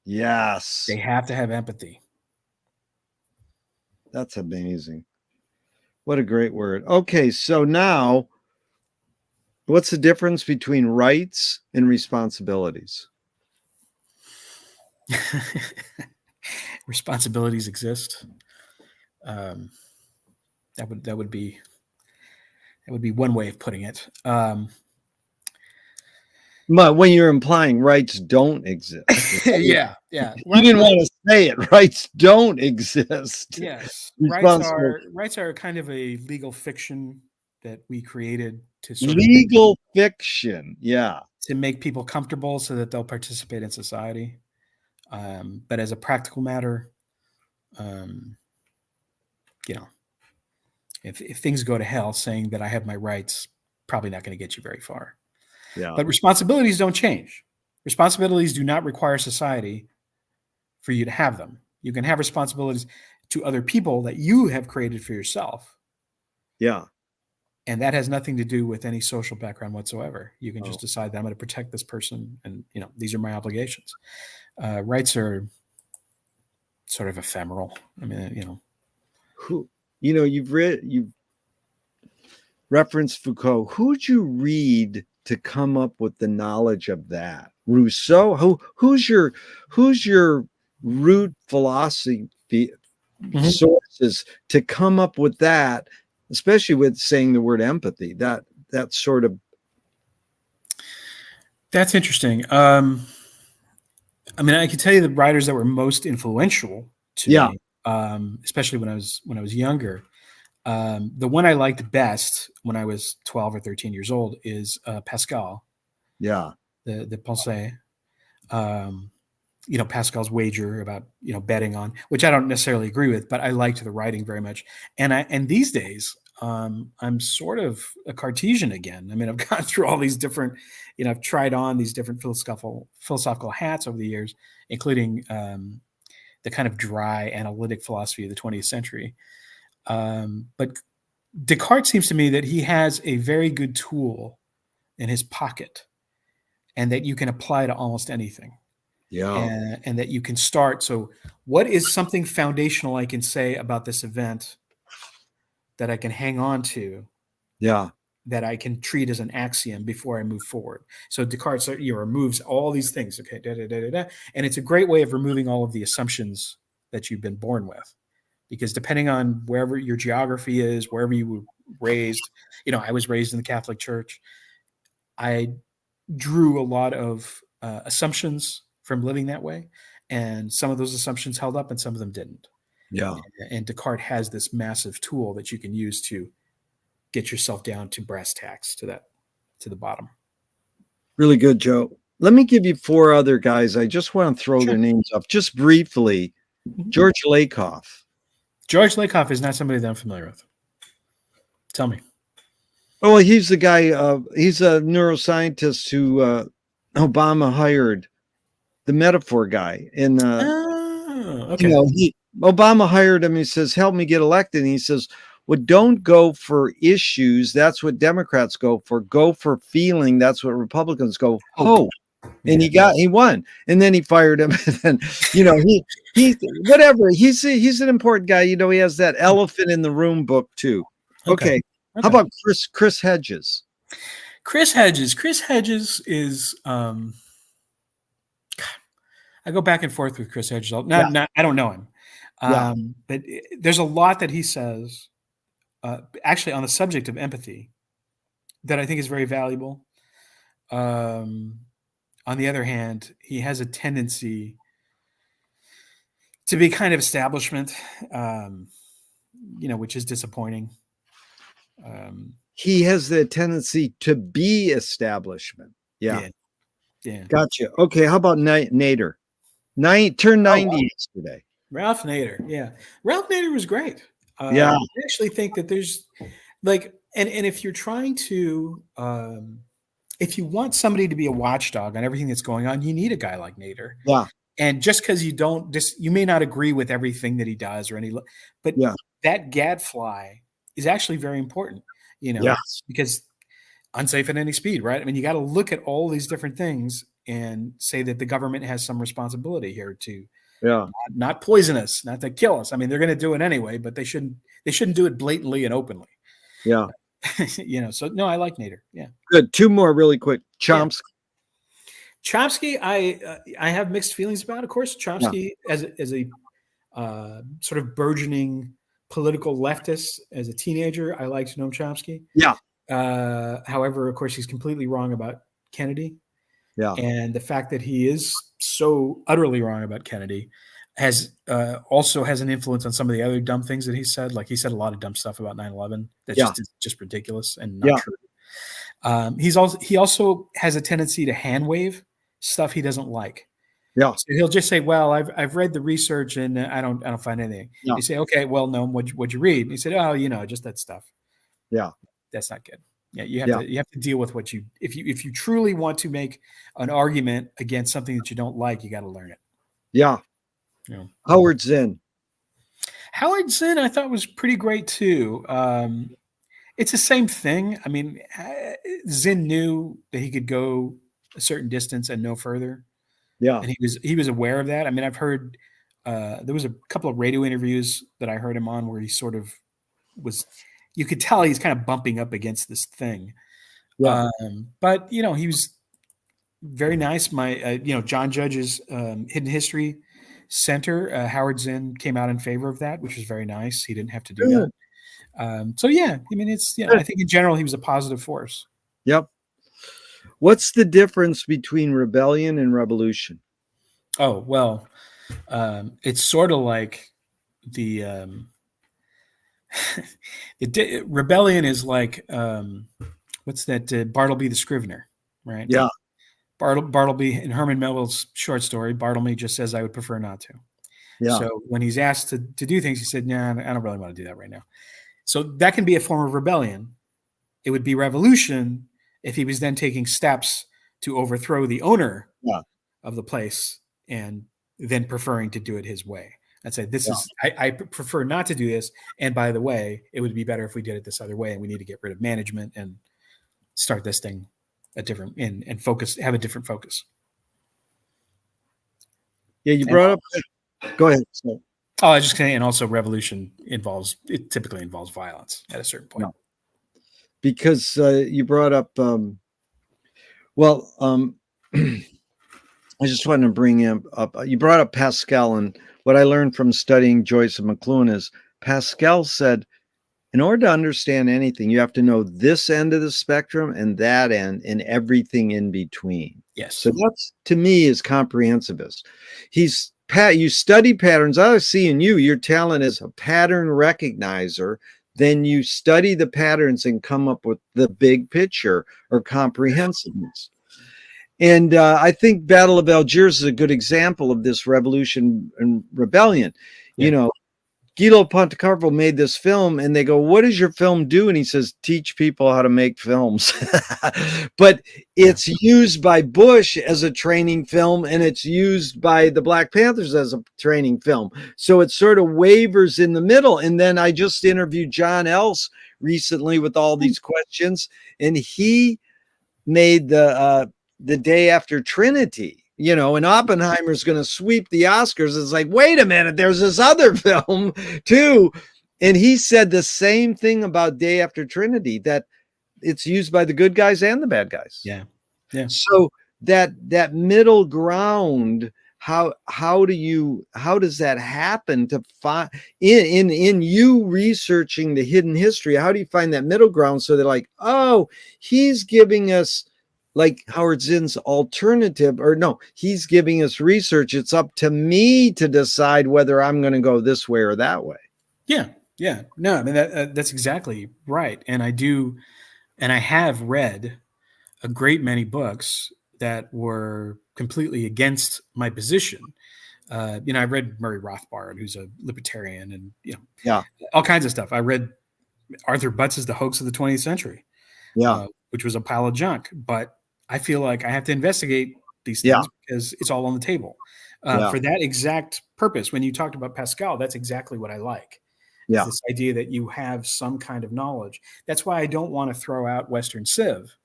Yes. They have to have empathy. That's amazing. What a great word. Okay, so now, what's the difference between rights and responsibilities? Responsibilities exist. That would be one way of putting it. But when you're implying rights don't exist, yeah. You didn't want to say it. Rights don't exist. Yes, rights are kind of a legal fiction that we created to fiction, to make people comfortable so that they'll participate in society. But as a practical matter, if things go to hell, saying that I have my rights, probably not going to get you very far. But responsibilities don't change. Responsibilities do not require society for you to have them. You can have responsibilities to other people that you have created for yourself. And that has nothing to do with any social background whatsoever. You can just decide that I'm going to protect this person, and these are my obligations. Rights are sort of ephemeral. I mean, you've referenced Foucault. Who'd you read to come up with the knowledge of that? Rousseau? Who's your root philosophy sources to come up with that, especially with saying the word empathy? That sort of. That's interesting. I mean, I can tell you the writers that were most influential to me, especially when I was younger. The one I liked best when I was 12 or 13 years old is Pascal. The Pensée. Pascal's wager about betting on, which I don't necessarily agree with, but I liked the writing very much. And these days, I'm sort of a Cartesian again. I mean, I've gone through all these different, I've tried on these different philosophical hats over the years, including the kind of dry analytic philosophy of the 20th century. But Descartes seems to me that he has a very good tool in his pocket, and that you can apply to almost anything. And that you can start. So what is something foundational I can say about this event that I can hang on to? That I can treat as an axiom before I move forward. So Descartes removes all these things. Okay. And it's a great way of removing all of the assumptions that you've been born with. Because depending on wherever your geography is, wherever you were raised, I was raised in the Catholic Church. I drew a lot of assumptions from living that way, and some of those assumptions held up and some of them didn't. Yeah. And Descartes has this massive tool that you can use to get yourself down to brass tacks, to the bottom. Really good, Joe. Let me give you 4 other guys. I just want to throw Sure. their names up just briefly. George Lakoff. George Lakoff is not somebody that I'm familiar with. Tell me. Oh, he's the guy. He's a neuroscientist who Obama hired, the metaphor guy. And Okay. Obama hired him. He says, "Help me get elected." And he says, "Well, don't go for issues. That's what Democrats go for. Go for feeling. That's what Republicans go. Hope." And he won. And then he fired him. And then, he whatever. He's an important guy. He has that elephant in the room book too. Okay. How about Chris Hedges? Chris Hedges is I go back and forth with Chris Hedges. I don't know him. But there's a lot that he says actually on the subject of empathy that I think is very valuable. On the other hand, he has a tendency to be kind of establishment, which is disappointing. He has the tendency to be establishment. Yeah. Gotcha. Okay. How about Nader? Turned 90 yesterday. Ralph Nader. Yeah. Ralph Nader was great. I actually think that there's and if you're trying to, if you want somebody to be a watchdog on everything that's going on, you need a guy like Nader. Yeah. And just because you may not agree with everything that he does but that gadfly is actually very important, because unsafe at any speed, right? I mean, you got to look at all these different things and say that the government has some responsibility here to not poison us, not to kill us. I mean, they're going to do it anyway, but they shouldn't do it blatantly and openly. Yeah. So no, I like Nader. Yeah. Good. 2 more really quick. Chomsky. Chomsky, I have mixed feelings about. Of course, Chomsky as a sort of burgeoning political leftist as a teenager, I liked Noam Chomsky. Yeah. However, of course, he's completely wrong about Kennedy. Yeah. And the fact that he is so utterly wrong about Kennedy also has an influence on some of the other dumb things that he said. Like he said a lot of dumb stuff about 9/11 that's just ridiculous and not true. He also has a tendency to hand wave stuff he doesn't like. Yeah. So he'll just say, "Well, I've read the research and I don't find anything." Yeah. You say, "Okay, well, no, what'd you read?" And he said, "Oh, just that stuff." Yeah. That's not good. Yeah, you have to deal with what if you truly want to make an argument against something that you don't like, you got to learn it. Yeah. Howard Zinn. Howard Zinn, I thought was pretty great too. It's the same thing. I mean, Zinn knew that he could go a certain distance and no further. Yeah, and he was aware of that. I mean, I've heard there was a couple of radio interviews that I heard him on where he sort of was. You could tell he's kind of bumping up against this thing. Yeah. But he was very nice. My John Judge's Hidden History Center, Howard Zinn came out in favor of that, which was very nice. He didn't have to do that. So yeah, I mean, it's I think in general he was a positive force. Yep. What's the difference between rebellion and revolution? Oh well, it's sort of like the rebellion is like what's that? Bartleby the Scrivener, right? Yeah. Bartleby in Herman Melville's short story, Bartleby just says, "I would prefer not to." Yeah. So when he's asked to do things, he said, "Nah, I don't really want to do that right now." So that can be a form of rebellion. It would be revolution if he was then taking steps to overthrow the owner of the place and then preferring to do it his way. I'd say I prefer not to do this. And by the way, it would be better if we did it this other way. And we need to get rid of management and start this thing and focus, have a different focus. Yeah, you brought up. Go ahead. Oh, I was just saying, and also revolution typically involves violence at a certain point. No. Because you brought up, I just wanted to bring up, you brought up Pascal, and what I learned from studying Joyce and McLuhan is Pascal said in order to understand anything, you have to know this end of the spectrum and that end and everything in between. Yes. So that's, to me, is comprehensivist. You study patterns. I see in you, your talent is a pattern recognizer. Then you study the patterns and come up with the big picture or comprehensiveness. And I think Battle of Algiers is a good example of this revolution and rebellion. Yeah. You know, Guido Pontecorvo made this film, and they go, "What does your film do?" And he says, "Teach people how to make films." But it's used by Bush as a training film, and it's used by the Black Panthers as a training film. So it sort of wavers in the middle. And then I just interviewed John Else recently with all these questions, and he made the Day After Trinity, you know, and Oppenheimer's going to sweep the Oscars. It's like, wait a minute, there's this other film too. And he said the same thing about Day After Trinity, that it's used by the good guys and the bad guys. Yeah. Yeah. So that middle ground, how does that happen to find in you researching the hidden history? How do you find that middle ground so they're like, oh, he's giving us, like Howard Zinn's alternative, or no, he's giving us research. It's up to me to decide whether I'm going to go this way or that way. Yeah. Yeah. No, I mean, that's exactly right. And I have read a great many books that were completely against my position. I read Murray Rothbard, who's a libertarian, and all kinds of stuff. I read Arthur Butz's The Hoax of the 20th Century, which was a pile of junk. But I feel like I have to investigate these things because it's all on the table. For that exact purpose, when you talked about Pascal, that's exactly what I like. Yeah. This idea that you have some kind of knowledge. That's why I don't want to throw out Western Civ.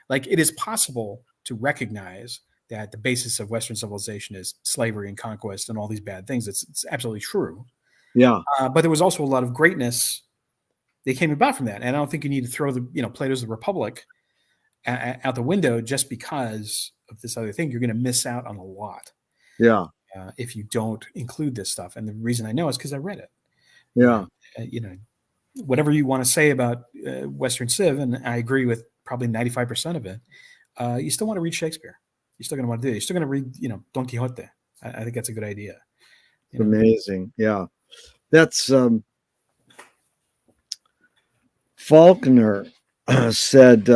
Like, it is possible to recognize that the basis of Western civilization is slavery and conquest and all these bad things. It's absolutely true. Yeah. But there was also a lot of greatness that came about from that. And I don't think you need to throw Plato's The Republic out the window just because of this other thing. You're going to miss out on a lot. Yeah. If you don't include this stuff. And the reason I know is because I read it. Yeah. Whatever you want to say about Western Civ, and I agree with probably 95% of it, you still want to read Shakespeare. You're still going to want to do it. You're still going to read, Don Quixote. I think that's a good idea. Amazing. Yeah. That's Faulkner said,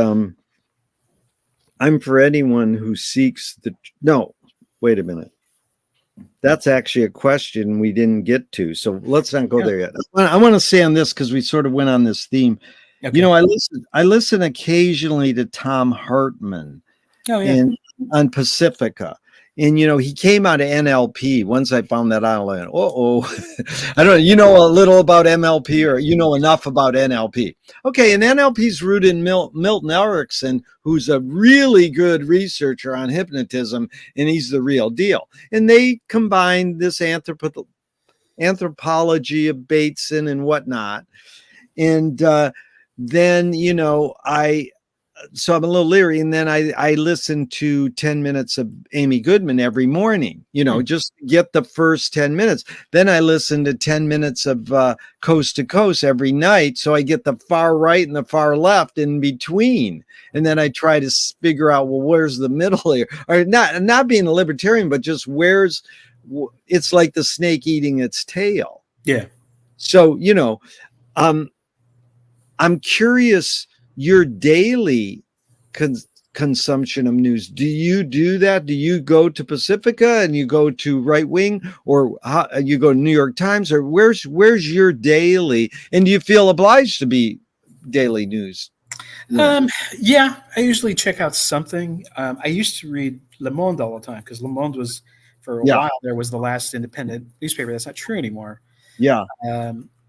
I'm for anyone who seeks no, wait a minute. That's actually a question we didn't get to. So let's not go there yet. I want to say on this, because we sort of went on this theme. Okay. I listen occasionally to Tom Hartman on Pacifica. And, he came out of NLP. Once I found that out, I went, I don't know, a little about MLP, or enough about NLP. Okay, and NLP's rooted in Milton Erickson, who's a really good researcher on hypnotism, and he's the real deal. And they combined this anthropology of Bateson and whatnot. And then, so I'm a little leery. And then I listen to 10 minutes of Amy Goodman every morning, just get the first 10 minutes. Then I listen to 10 minutes of Coast to Coast every night. So I get the far right and the far left in between. And then I try to figure out, well, where's the middle here? Or not being a libertarian, but just it's like the snake eating its tail. Yeah. So, I'm curious, your daily consumption of news. Do you do that? Do you go to Pacifica and you go to Right Wing, or you go to New York Times, or where's your daily? And do you feel obliged to be daily news? Yeah, I usually check out something. I used to read Le Monde all the time because Le Monde was, for a while there, was the last independent newspaper. That's not true anymore. Yeah.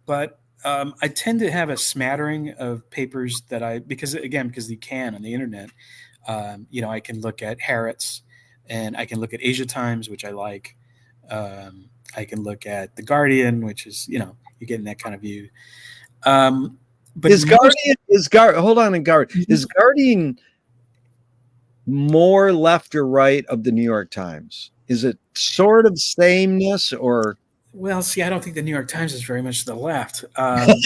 But I tend to have a smattering of papers that because you can on the internet, I can look at Harrods, and I can look at Asia Times, which I like. I can look at The Guardian, which is, you're getting that kind of view. But hold on, Guardian, is Guardian more left or right of the New York Times? Is it sort of sameness, or? Well, see, I don't think the New York Times is very much to the left. Well,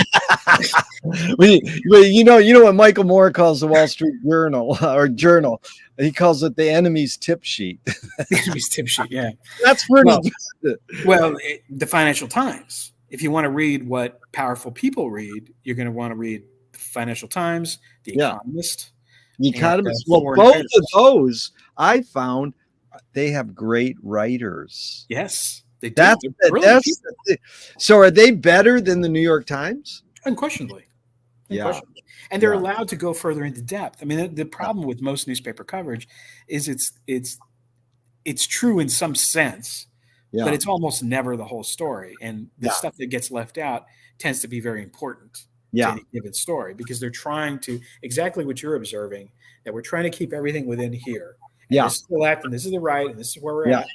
you know what Michael Moore calls the Wall Street Journal or Journal. He calls it the enemy's tip sheet. Enemy's tip sheet, yeah. That's pretty Well, good. the Financial Times. If you want to read what powerful people read, you're going to want to read the Financial Times, The Yeah. Economist, The and Economist. Well, Foreign both Affairs. of those I found they have great writers. Yes, they do. That's They're brilliant people. so. Are they better than the New York Times? Unquestionably. Yeah. And they're Yeah. allowed to go further into depth. I mean, the problem with most newspaper coverage is it's true in some sense, Yeah. but it's almost never the whole story. And the Yeah. stuff that gets left out tends to be very important Yeah. to any given story, because they're trying to, exactly what you're observing, that we're trying to keep everything within here. And Yeah. this is the left, and this is the right, and this is where we're Yeah. at.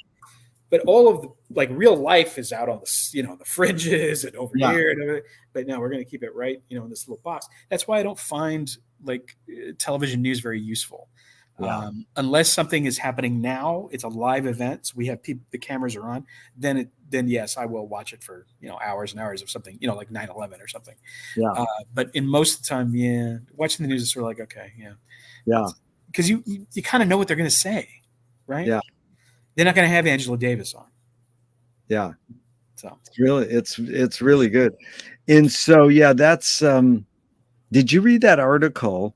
But all of the, like, real life is out on the, the fringes and over Yeah. here and over. But no, we're going to keep it right, in this little box. That's why I don't find television news very useful. Yeah. Unless something is happening now, it's a live event. So we have the cameras are on. Then yes, I will watch it for hours and hours of something, like 9/11 or something. Yeah. But in most of the time, yeah, watching the news is sort of like, okay, yeah, Yeah. because you kind of know what they're going to say, right? Yeah. They're not going to have Angela Davis on. Yeah. So it's really good. And so, yeah, that's, did you read that article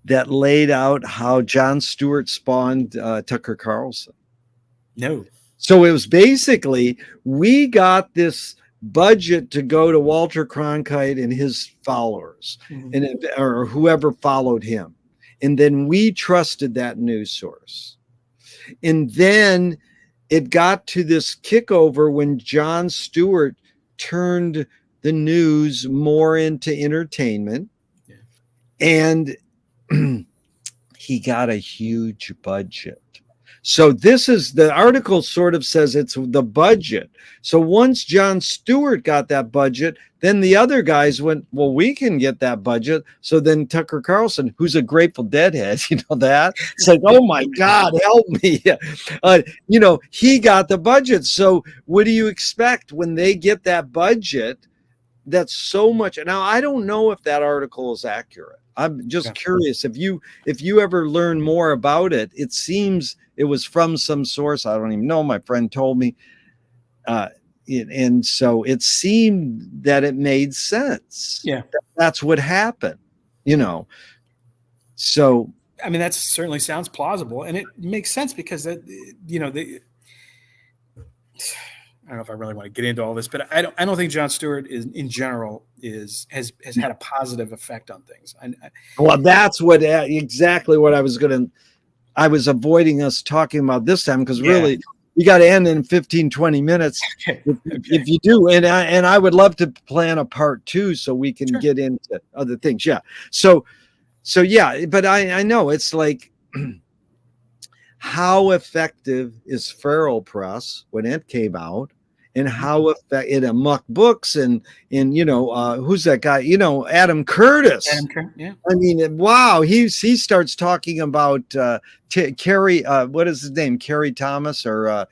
that laid out how Jon Stewart spawned Tucker Carlson? No. So it was basically, we got this budget to go to Walter Cronkite and his followers, or whoever followed him. And then we trusted that news source. And then it got to this kickover when Jon Stewart turned the news more into entertainment. Yeah. And he got a huge budget. So this is, the article sort of says it's the budget. So once Jon Stewart got that budget, then the other guys went, well, we can get that budget. So then Tucker Carlson, who's a Grateful Dead head, that? It's like, oh my God, help me. He got the budget. So what do you expect when they get that budget? That's so much. Now, I don't know if that article is accurate. I'm just curious if you ever learn more about it. It seems it was from some source. I don't even know. My friend told me. And so it seemed that it made sense. Yeah. That's what happened, So, I mean, that certainly sounds plausible, and it makes sense because I don't know if I really want to get into all this, but I don't think Jon Stewart in general has had a positive effect on things. Well, that's exactly what I was avoiding us talking about this time, because really you got to end in 15, 20 minutes. Okay. If you do. And I would love to plan a part 2 so we can get into other things. Yeah. So yeah, but I know it's like, how effective is Feral Press when it came out, and how effective Amok Books and who's that guy? Adam Curtis. Yeah. I mean, wow, he starts talking about Carrie. What is his name? Carrie Thomas or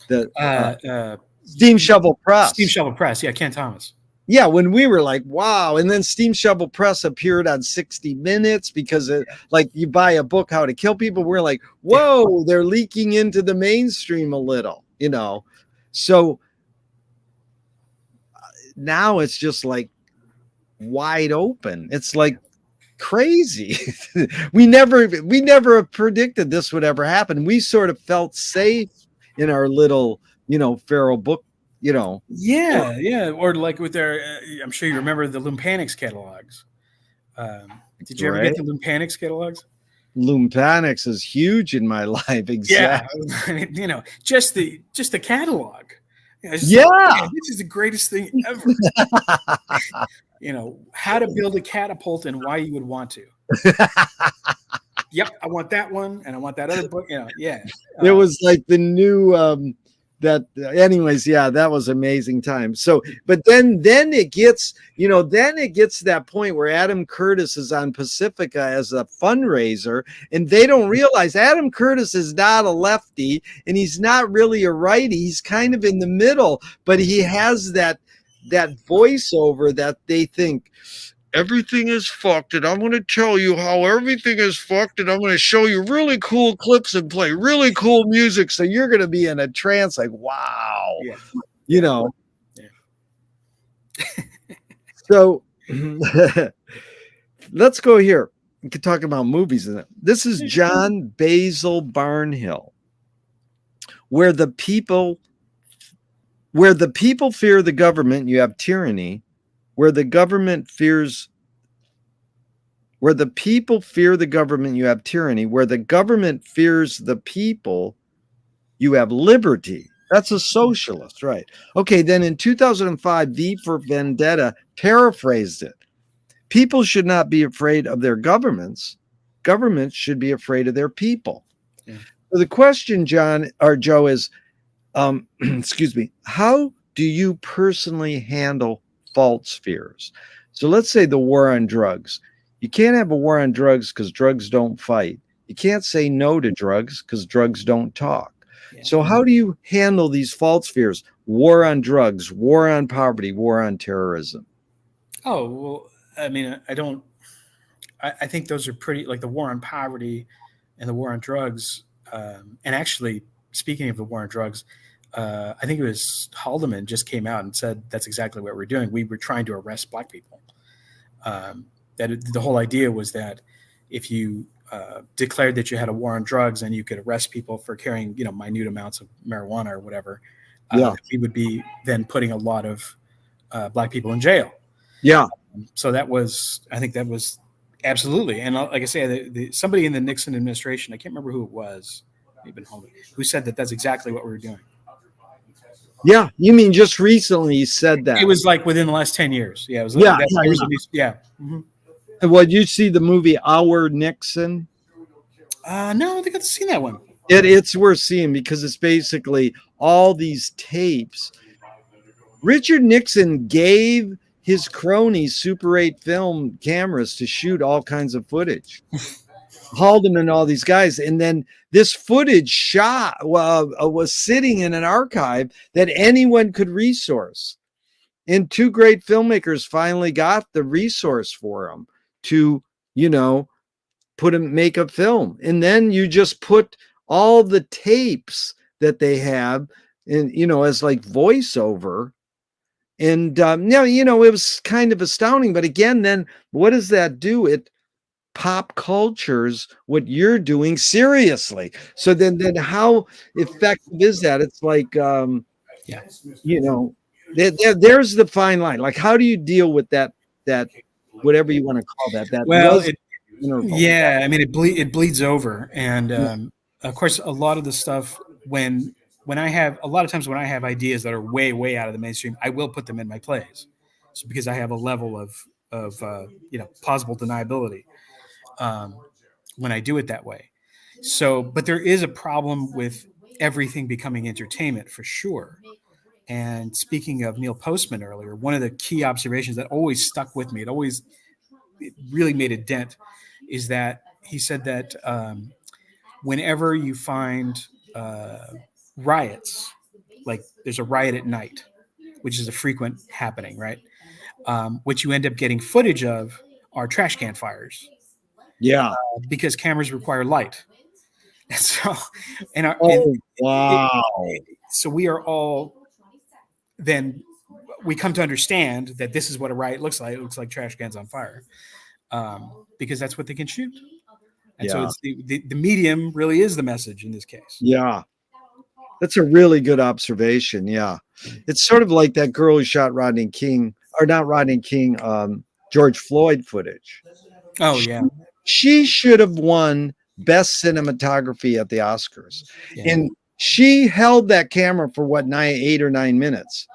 the Steam Shovel Press. Steam Shovel Press. Yeah, Ken Thomas. Yeah, when we were like, wow. And then Steam Shovel Press appeared on 60 Minutes because you buy a book, How to Kill People. We're like, whoa, they're leaking into the mainstream a little, So now it's just like wide open. It's like crazy. we never predicted this would ever happen. We sort of felt safe in our little, feral book. Yeah. Or like with their, I'm sure you remember the Lumpanics catalogs. Did you ever get the Lumpanics catalogs? Lumpanics is huge in my life. Exactly. Yeah. I mean, just the catalog. This is the greatest thing ever. How to build a catapult and why you would want to. Yep, I want that one, and I want that other book. Yeah. It was like the new that anyways, yeah, that was amazing time. So but then it gets, then it gets to that point where Adam Curtis is on Pacifica as a fundraiser, and they don't realize Adam Curtis is not a lefty and he's not really a righty. He's kind of in the middle, but he has that voiceover that they think everything is fucked, and I'm going to tell you how everything is fucked, and I'm going to show you really cool clips and play really cool music, so you're going to be in a trance like, wow. Yeah. You know. Yeah. So let's go here. We could talk about movies in it. This is John Basil Barnhill. Where the people fear the government, you have tyranny. Where the people fear the government, you have tyranny. Where the government fears the people, you have liberty. That's a socialist, right? Okay, then in 2005, V for Vendetta paraphrased it. People should not be afraid of their governments. Governments should be afraid of their people. Yeah. So the question, John or Joe, is, excuse me, how do you personally handle false fears? So let's say the war on drugs. You can't have a war on drugs because drugs don't fight. You can't say no to drugs because drugs don't talk. Yeah. So how do you handle these false fears? War on drugs, war on poverty, war on terrorism. Oh, well, I mean, I think those are pretty, like the war on poverty and the war on drugs. And actually, speaking of the war on drugs, I think it was Haldeman just came out and said that's exactly what we're doing. We were trying to arrest Black people. The whole idea was that if you declared that you had a war on drugs and you could arrest people for carrying, minute amounts of marijuana or whatever, we would be then putting a lot of Black people in jail. Yeah. So I think that was absolutely. And like I say, somebody in the Nixon administration, I can't remember who it was, who said that that's exactly what we were doing. Yeah, you mean just recently you said that? It was like within the last 10 years. Yeah, it was. Yeah, yeah. Mm-hmm. And what, you see the movie Our Nixon? No, I don't think I've seen that one. It's worth seeing because it's basically all these tapes. Richard Nixon gave his cronies Super 8 film cameras to shoot all kinds of footage. Haldeman and all these guys, and then this footage was sitting in an archive that anyone could resource. And two great filmmakers finally got the resource for them to, make a film. And then you just put all the tapes that they have in, as like voiceover. And it was kind of astounding. But again, then what does that do? It pop cultures what you're doing seriously. So then how effective is that? It's like there's the fine line. Like, how do you deal with that whatever you want to call that yeah, I mean, it bleeds over. And of course, a lot of the stuff when I have ideas that are way out of the mainstream, I will put them in my plays. So because I have a level of plausible deniability when I do it that way. So, but there is a problem with everything becoming entertainment for sure. And speaking of Neil Postman earlier, one of the key observations that always stuck with me, it really made a dent, is that he said that whenever you find riots, like there's a riot at night, which is a frequent happening, right? What you end up getting footage of are trash can fires. Yeah. Because cameras require light. And so, wow. So we are all, then we come to understand that this is what a riot looks like. It looks like trash cans on fire, because that's what they can shoot. And so it's the medium really is the message in this case. Yeah. That's a really good observation. Yeah. It's sort of like that girl who shot George Floyd footage. Oh, yeah. She should have won Best Cinematography at the Oscars. Yeah. And she held that camera for 8 or 9 minutes.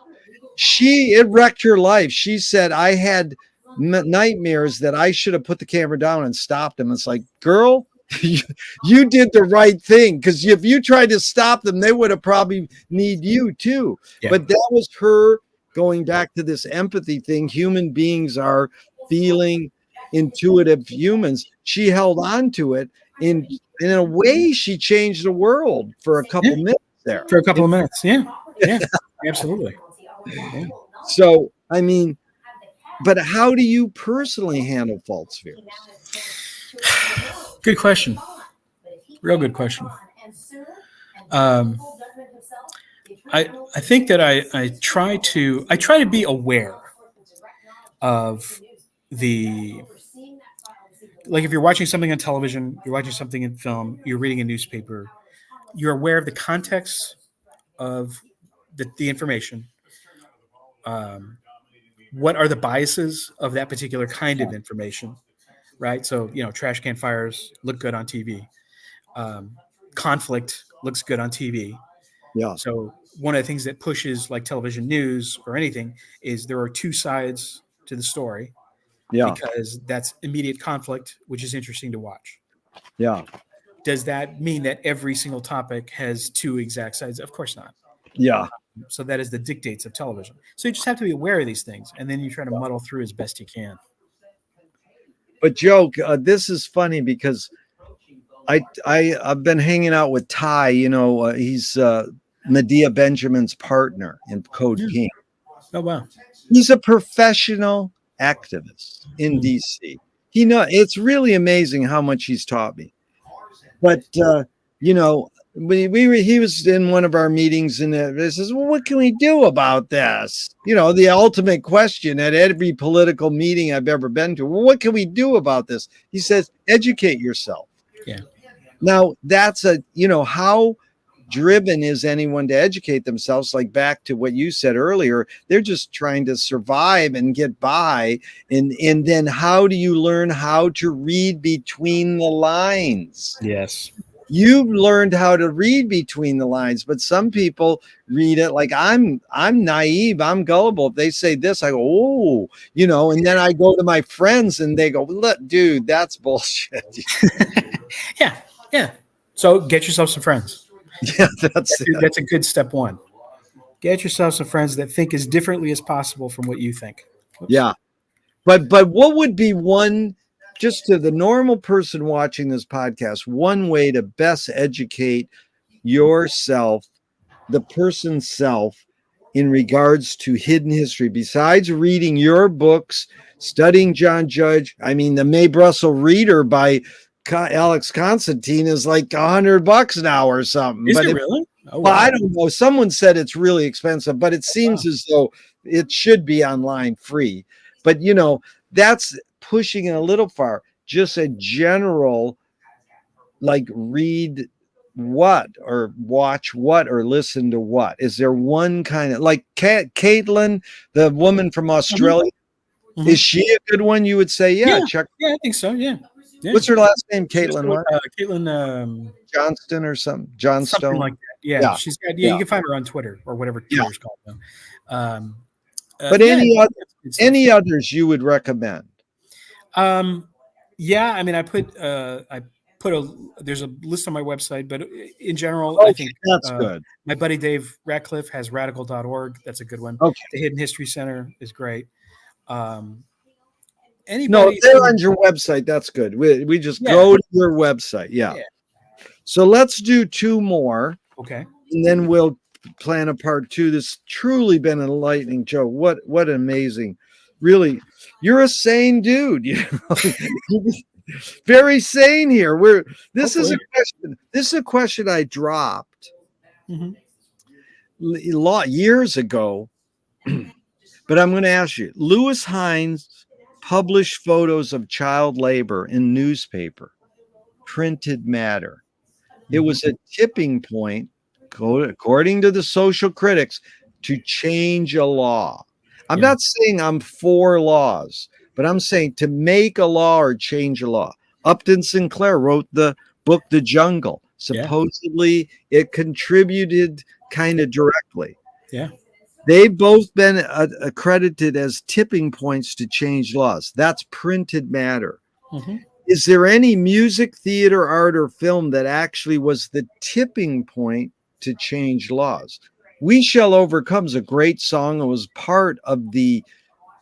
It wrecked her life. She said, I had nightmares that I should have put the camera down and stopped him. It's like, girl, you did the right thing, because if you tried to stop them, they would have probably need you too. Yeah. But that was her going back to this empathy thing. Human beings are feeling intuitive humans. She held on to it. In a way, she changed the world for a couple minutes there. For a couple of minutes. Yeah. Yeah. Absolutely. Yeah. So, I mean, but how do you personally handle false fears? Good question. Real good question. I think that I try to be aware of the, like, if you're watching something on television, you're watching something in film, you're reading a newspaper, you're aware of the context of the information. What are the biases of that particular kind of information, right? So, trash can fires look good on TV. Conflict looks good on TV. Yeah. So one of the things that pushes like television news or anything is there are two sides to the story. Yeah. Because that's immediate conflict, which is interesting to watch. Yeah. Does that mean that every single topic has two exact sides? Of course not. Yeah. So that is the dictates of television. So you just have to be aware of these things, and then you try to muddle through as best you can. But Joe, this is funny because I've been hanging out with Ty. He's Medea Benjamin's partner in Code Pink. Oh wow! He's a professional activist in DC. It's really amazing how much he's taught me. But he was in one of our meetings, and he says, "Well, what can we do about this?" The ultimate question at every political meeting I've ever been to. Well, what can we do about this? He says, "Educate yourself." Yeah. Now that's how driven is anyone to educate themselves? Like, back to what you said earlier, they're just trying to survive and get by. And then how do you learn how to read between the lines? Yes. You've learned how to read between the lines, but some people read it like I'm naive, I'm gullible. If they say this, I go, oh, and then I go to my friends and they go, look, dude, that's bullshit. Yeah. Yeah. So get yourself some friends. Yeah, that's a good step one. Get yourself some friends that think as differently as possible from what you think. Oops. Yeah. But what would be one, just to the normal person watching this podcast, one way to best educate yourself, the person's self, in regards to hidden history, besides reading your books, studying John Judge? I mean, the Mae Brussel Reader by Alex Constantine is like $100 now or something. Is it really? Oh, wow. Well, I don't know. Someone said it's really expensive, but it seems as though it should be online free. But that's pushing it a little far. Just a general, like, read what or watch what or listen to what? Is there one kind of, like, Caitlin, the woman from Australia? Mm-hmm. Is she a good one? You would say, check. Yeah, I think so. Yeah. Yeah. What's her last name? Caitlin. Caitlin Johnston or something. Johnstone. Something like that. Yeah. She's got. Yeah, you can find her on Twitter or whatever Twitter's called now. But any others you would recommend? Yeah, I mean, I put there's a list on my website, but in general, I think that's good. My buddy Dave Ratcliffe has radical.org. That's a good one. Okay. The Hidden History Center is great. No, they're on your website. That's good. We just go to your website. Yeah. So let's do two more. Okay. And then we'll plan a part two. This truly been enlightening, Joe. What amazing. Really, you're a sane dude. Very sane here. This is a question I dropped years ago. But I'm going to ask you. Lewis Hines published photos of child labor in newspaper, printed matter. It was a tipping point, according to the social critics, to change a law. I'm not saying I'm for laws, but I'm saying to make a law or change a law. Upton Sinclair wrote the book, The Jungle. Supposedly, it contributed kind of directly. Yeah. They've both been accredited as tipping points to change laws. That's printed matter. Mm-hmm. Is there any music, theater, art, or film that actually was the tipping point to change laws? We Shall Overcome is a great song. It was part of the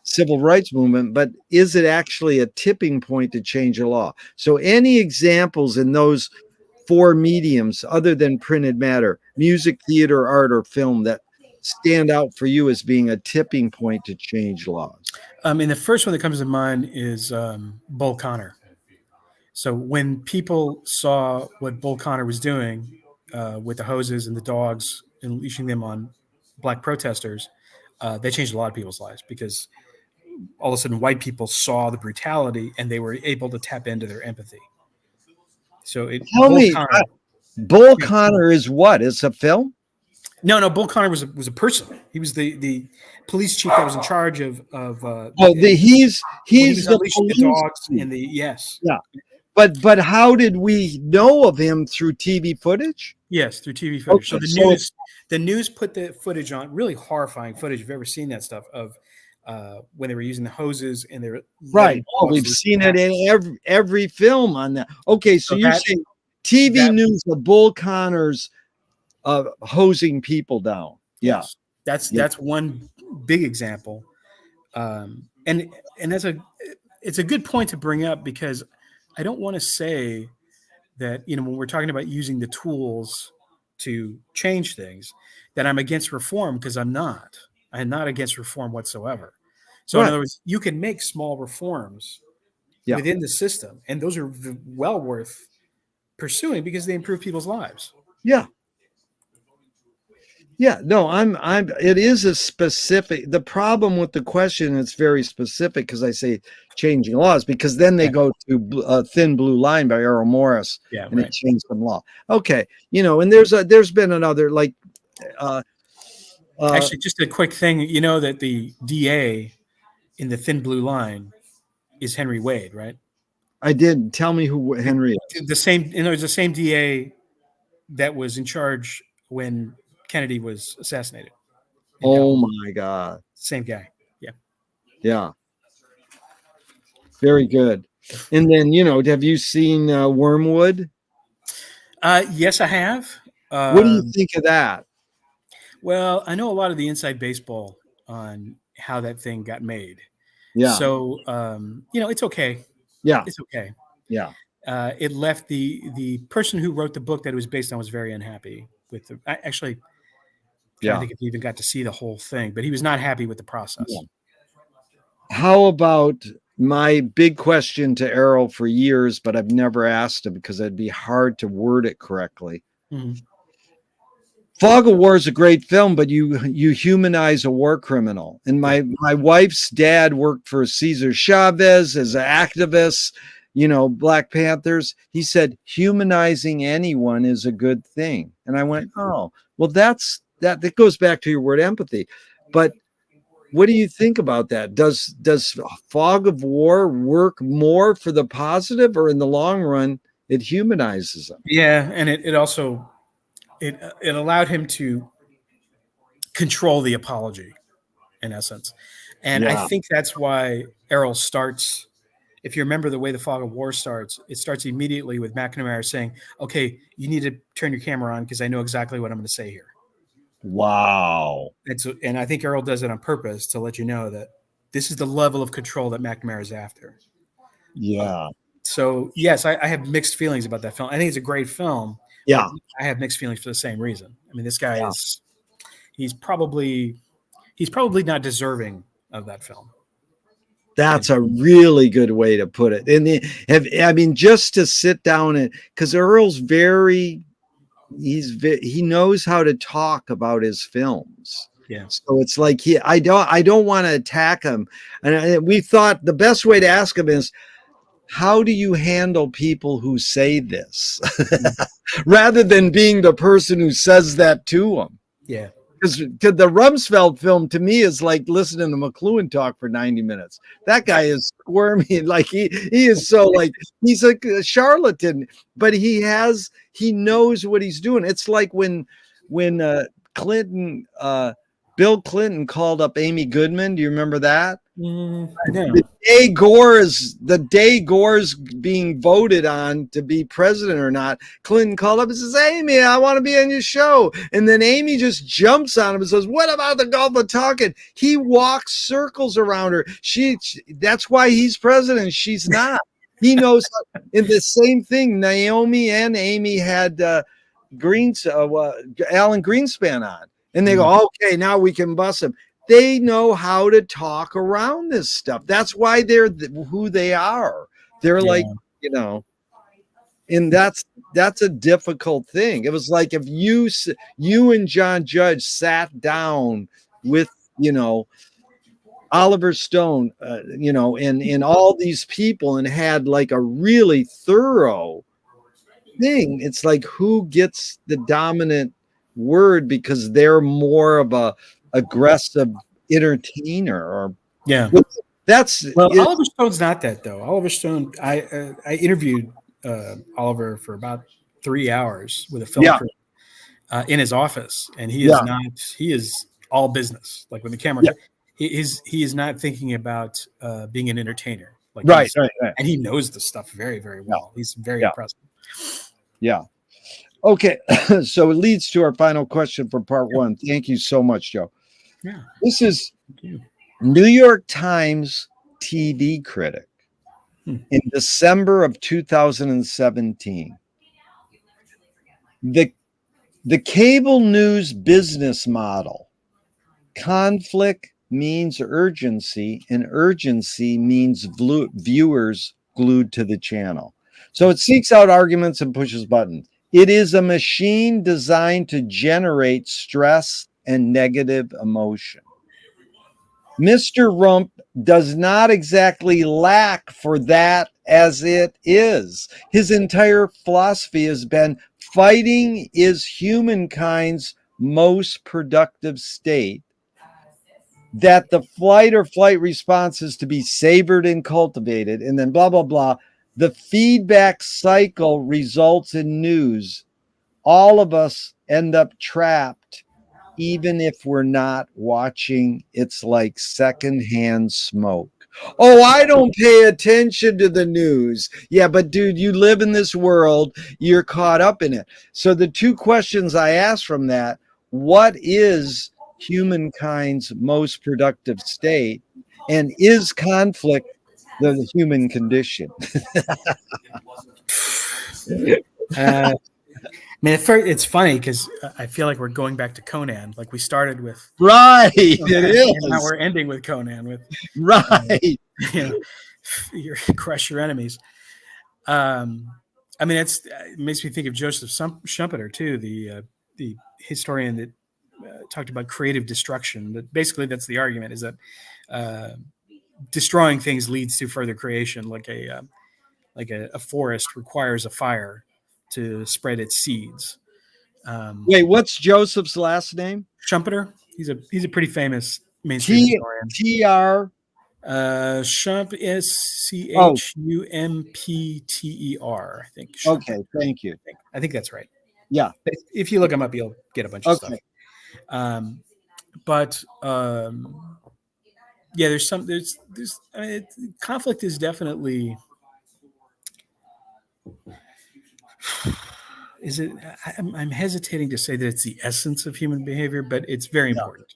civil rights movement, but is it actually a tipping point to change a law? So, any examples in those four mediums other than printed matter, music, theater, art, or film, that stand out for you as being a tipping point to change laws? And the first one that comes to mind is Bull Connor. So when people saw what Bull Connor was doing with the hoses and the dogs and leashing them on black protesters, they changed a lot of people's lives because all of a sudden white people saw the brutality and they were able to tap into their empathy. So Tell Bull me, Connor. Bull Connor is what? It's a film? No, Bull Connor was a person. He was the police chief that was in charge of Oh, when he's he was the unleashing the police dogs chief. and the yes. Yeah. But how did we know of him? Through TV footage? Yes, through TV footage. Okay, So the news put the footage on, really horrifying footage. If you've ever seen that stuff of when they were using the hoses and they were right. Oh, we've seen it in every film on that. Okay, so you're saying TV news of Bull Connor's hosing people down. Yeah. Yes. That's one big example. And it's a good point to bring up because I don't want to say that, when we're talking about using the tools to change things, that I'm against reform, because I'm not. I'm not against reform whatsoever. So in other words, you can make small reforms within the system, and those are well worth pursuing because they improve people's lives. Yeah. Yeah, no, it is a specific, the problem with the question, it's very specific because I say changing laws, because then they go to a Thin Blue Line by Errol Morris, and it changed some law. Okay. And there's been another, like, actually, just a quick thing, that the DA in the Thin Blue Line is Henry Wade, right? I did. Tell me who Henry is. The same DA that was in charge when Kennedy was assassinated. Oh my God. Same guy. Yeah. Yeah. Very good. And then, have you seen Wormwood? Yes, I have. What do you think of that? Well, I know a lot of the inside baseball on how that thing got made. Yeah. So, it's okay. Yeah. It's okay. Yeah. It left the person who wrote the book that it was based on was very unhappy with the. I think if he even got to see the whole thing, but he was not happy with the process. Yeah. How about my big question to Errol for years, but I've never asked him because it'd be hard to word it correctly. Mm-hmm. Fog of War is a great film, but you humanize a war criminal. And my wife's dad worked for Cesar Chavez as an activist, Black Panthers. He said humanizing anyone is a good thing. And I went, oh, well, that goes back to your word empathy. But what do you think about that? Does Fog of War work more for the positive, or in the long run it humanizes them? Yeah, and it also it allowed him to control the apology, in essence. And I think that's why Errol starts. If you remember the way the Fog of War starts, it starts immediately with McNamara saying, "Okay, you need to turn your camera on because I know exactly what I'm going to say here." Wow. And I think Errol does it on purpose to let you know that this is the level of control that McNamara is after. Yeah. So yes, I have mixed feelings about that film. I think it's a great film. Yeah. I have mixed feelings for the same reason. I mean, this guy he's probably not deserving of that film. That's a really good way to put it. And just to sit down and, because Earl's he knows how to talk about his films. Yeah. So it's like I don't want to attack him. And we thought the best way to ask him is, how do you handle people who say this, rather than being the person who says that to them? Yeah. Because the Rumsfeld film to me is like listening to McLuhan talk for 90 minutes. That guy is squirmy. Like he is so, like, he's a charlatan, but he knows what he's doing. It's like when Bill Clinton called up Amy Goodman. Do you remember that? No. The day Gore's being voted on to be president or not, Clinton called up and says, Amy, I want to be on your show. And then Amy just jumps on him and says, what about the Gulf of Tonkin? He walks circles around her. That's why he's president. She's not. He knows. In the same thing, Naomi and Amy had Alan Greenspan on. And they go, okay, now we can bust him. They know how to talk around this stuff. That's why they're who they are. They're like, and that's a difficult thing. It was like if you and John Judge sat down with, Oliver Stone, and all these people and had like a really thorough thing. It's like who gets the dominant word because they're more of a aggressive entertainer or Oliver Stone's not that though. Oliver Stone, I interviewed Oliver for about 3 hours with a film crew in his office, and he is all business. Like when the camera, he is not thinking about being an entertainer. Like right. And he knows the stuff very, very well. He's very impressive. Yeah. Okay. So it leads to our final question for part one. Thank you so much, Joe. Yeah. This is New York Times TV critic in December of 2017. The cable news business model, conflict means urgency, and urgency means viewers glued to the channel. So it seeks out arguments and pushes buttons. It is a machine designed to generate stress and negative emotion. Mr. Rump does not exactly lack for that as it is. His entire philosophy has been fighting is humankind's most productive state, that the flight or flight response is to be savored and cultivated, and then blah, blah, blah. The feedback cycle results in news. All of us end up trapped, even if we're not watching. It's like secondhand smoke. Oh, I don't pay attention to the news. Yeah, but dude, you live in this world. You're caught up in it. So the two questions I asked from that, what is humankind's most productive state? And is conflict the human condition? It's funny because I feel like we're going back to Conan. Like we started with it is. And now we're ending with Conan with you crush your enemies. It makes me think of Joseph Schumpeter too, the historian that talked about creative destruction. But basically, that's the argument: is that destroying things leads to further creation, like a forest requires a fire to spread its seeds. Wait, what's Joseph's last name? Schumpeter. He's a pretty famous mainstream historian. T.R. Schump is Chumpter. I think. Schumpeter. Okay, thank you. I think that's right. Yeah. If you look him up, you'll get a bunch of stuff. Conflict is definitely. Is it? I'm hesitating to say that it's the essence of human behavior, but it's very important.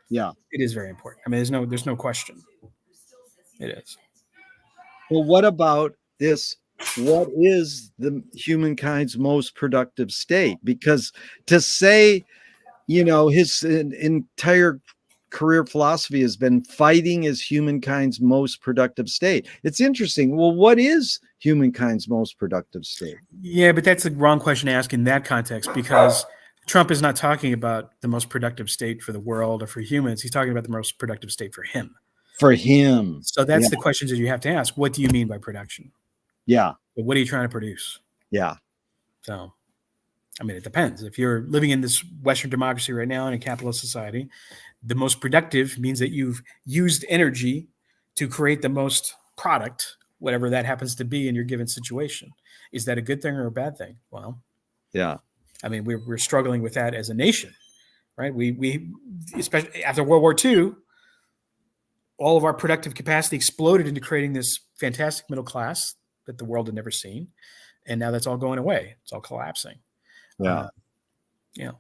Yeah, it is very important. I mean, there's no question. It is. Well, what about this? What is the humankind's most productive state? Because to say, his entire career philosophy has been fighting is humankind's most productive state. It's interesting. Well, what is humankind's most productive state? Yeah, but that's the wrong question to ask in that context, because Trump is not talking about the most productive state for the world or for humans. He's talking about the most productive state for him. For him. So that's the questions that you have to ask. What do you mean by production? Yeah. What are you trying to produce? Yeah. So, it depends. If you're living in this Western democracy right now in a capitalist society, the most productive means that you've used energy to create the most product, whatever that happens to be in your given situation. Is that a good thing or a bad thing? Well, yeah. We're struggling with that as a nation, right? We especially after World War II, all of our productive capacity exploded into creating this fantastic middle class that the world had never seen. And now that's all going away. It's all collapsing. Yeah.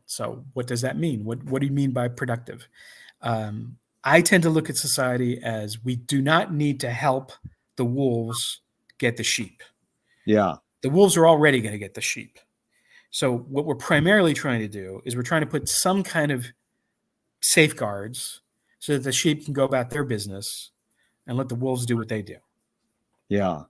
So what does that mean? What do you mean by productive? I tend to look at society as we do not need to help the wolves get the sheep. Yeah. The wolves are already going to get the sheep. So what we're primarily trying to do is we're trying to put some kind of safeguards so that the sheep can go about their business and let the wolves do what they do. Yeah.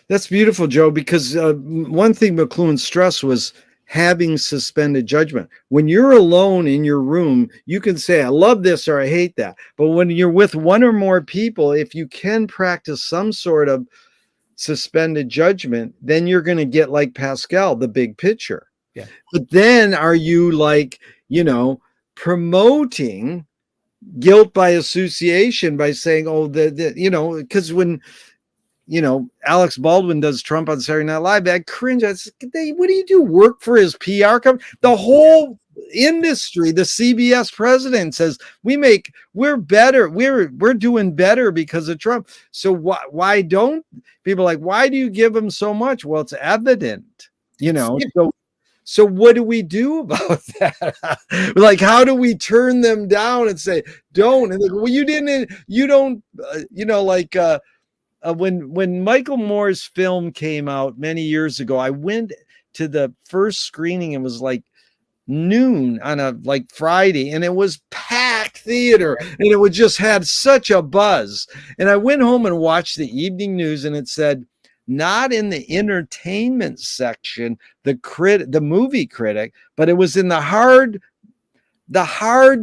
That's beautiful, Joe, because one thing McLuhan stressed was having suspended judgment. When you're alone in your room, you can say, I love this or I hate that. But when you're with one or more people, if you can practice some sort of suspended judgment, then you're going to get, like Pascal, the big picture. Yeah. But then are you like, promoting guilt by association by saying, because when, Alex Baldwin does Trump on Saturday Night Live, I cringe. What do you do? Work for his PR company? The whole industry, the CBS president says we're better. We're doing better because of Trump. So why don't people why do you give him so much? Well, it's evident, So what do we do about that? How do we turn them down and say, don't? And well, when Michael Moore's film came out many years ago, I went to the first screening. It was noon on a Friday, and it was packed theater, and it would just had such a buzz. And I went home and watched the evening news, and it said, not in the entertainment section, the movie critic, but it was in the hard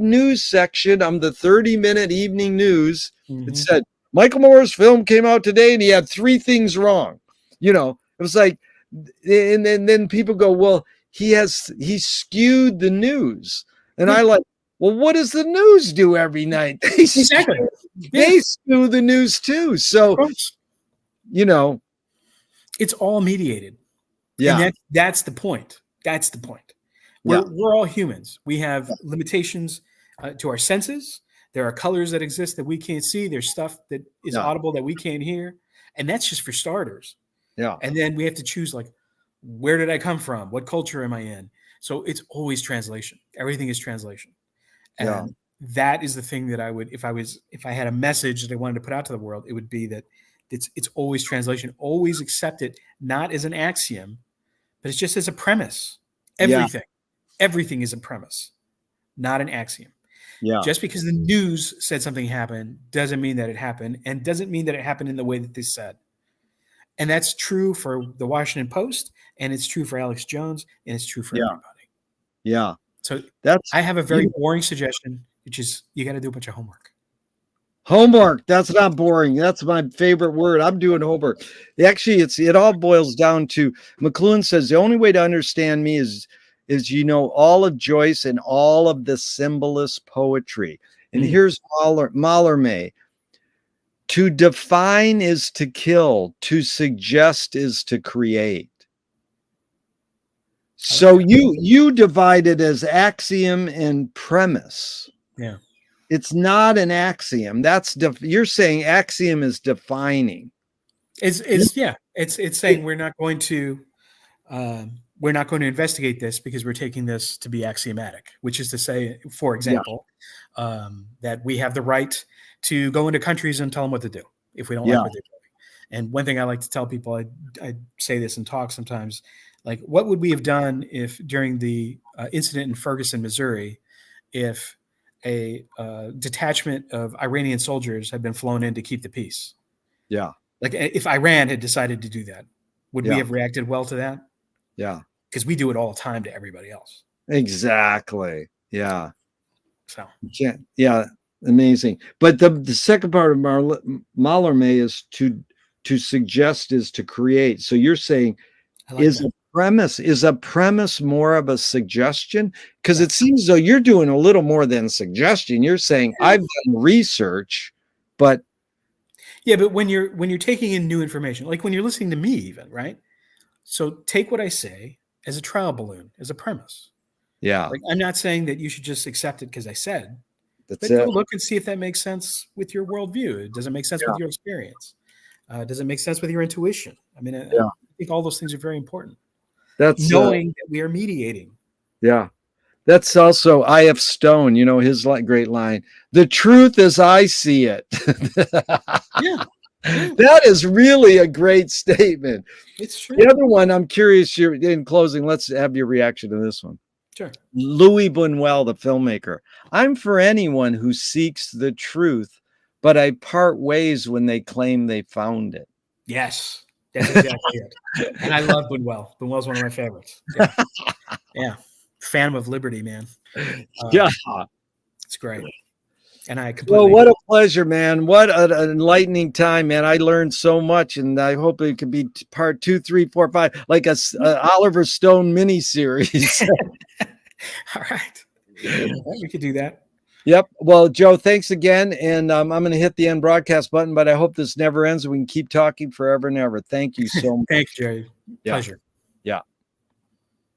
news section of the 30-minute evening news. Mm-hmm. It said, Michael Moore's film came out today and he had 3 things wrong. It was and then people go, well, he skewed the news. And I well, what does the news do every night? They skew the news too. So, it's all mediated. Yeah. And that's the point. That's the point. We're all humans. We have limitations to our senses. There are colors that exist that we can't see. There's stuff that is audible that we can't hear. And that's just for starters. Yeah. And then we have to choose where did I come from? What culture am I in? So it's always translation. Everything is translation. And that is the thing that I would, if I had a message that I wanted to put out to the world, it would be that it's always translation. Always accept it, not as an axiom, but it's just as a premise. Everything is a premise, not an axiom. Yeah. Just because the news said something happened doesn't mean that it happened, and doesn't mean that it happened in the way that they said. And that's true for the Washington Post, and it's true for Alex Jones, and it's true for everybody. Yeah. So I have a very boring suggestion, which is you got to do a bunch of homework. Homework. That's not boring. That's my favorite word. I'm doing homework. Actually, it all boils down to McLuhan says the only way to understand me is all of Joyce and all of the symbolist poetry. And here's Mallarmé. To define is to kill. To suggest is to create. So you divide it as axiom and premise. Yeah. It's not an axiom. You're saying axiom is defining. It's saying we're not going to investigate this because we're taking this to be axiomatic, which is to say, for example, that we have the right to go into countries and tell them what to do if we don't like what they're doing. And one thing I like to tell people, I say this in talks sometimes, what would we have done if during the incident in Ferguson, Missouri, if a detachment of Iranian soldiers had been flown in to keep the peace? Yeah. If Iran had decided to do that, would we have reacted well to that? Yeah. Because we do it all the time to everybody else. Exactly. Yeah. So amazing. But the second part of Mallarmé is to suggest is to create. So you're saying is a premise more of a suggestion? Because it seems as though you're doing a little more than suggestion. You're saying I've done research, but but when you're taking in new information, like when you're listening to me, even, right? So take what I say as a trial balloon, as a premise. Yeah. I'm not saying that you should just accept it because I said. That's But it. go look and see if that makes sense with your worldview. Does it make sense with your experience? Does it make sense with your intuition? I mean, I think all those things are very important. That's Knowing that we are mediating. yeah. That's also I.F. Stone, his great line, the truth as I see it. Yeah. That is really a great statement. It's true. The other one, I'm curious, in closing, let's have your reaction to this one. Sure. Louis Buñuel, the filmmaker. I'm for anyone who seeks the truth, but I part ways when they claim they found it. Yes, that's exactly it. And I love Buñuel. Buñuel's one of my favorites. Yeah. Phantom of Liberty, man. Yeah. It's great. And I completely. Well, what a pleasure, man. What an enlightening time, man. I learned so much, and I hope it could be part 2, 3, 4, 5, like a Oliver Stone mini series. All right. Well, we could do that. Yep. Well, Joe, thanks again. And I'm going to hit the end broadcast button, but I hope this never ends and we can keep talking forever and ever. Thank you so much. Thanks, Jerry. Pleasure. Yeah.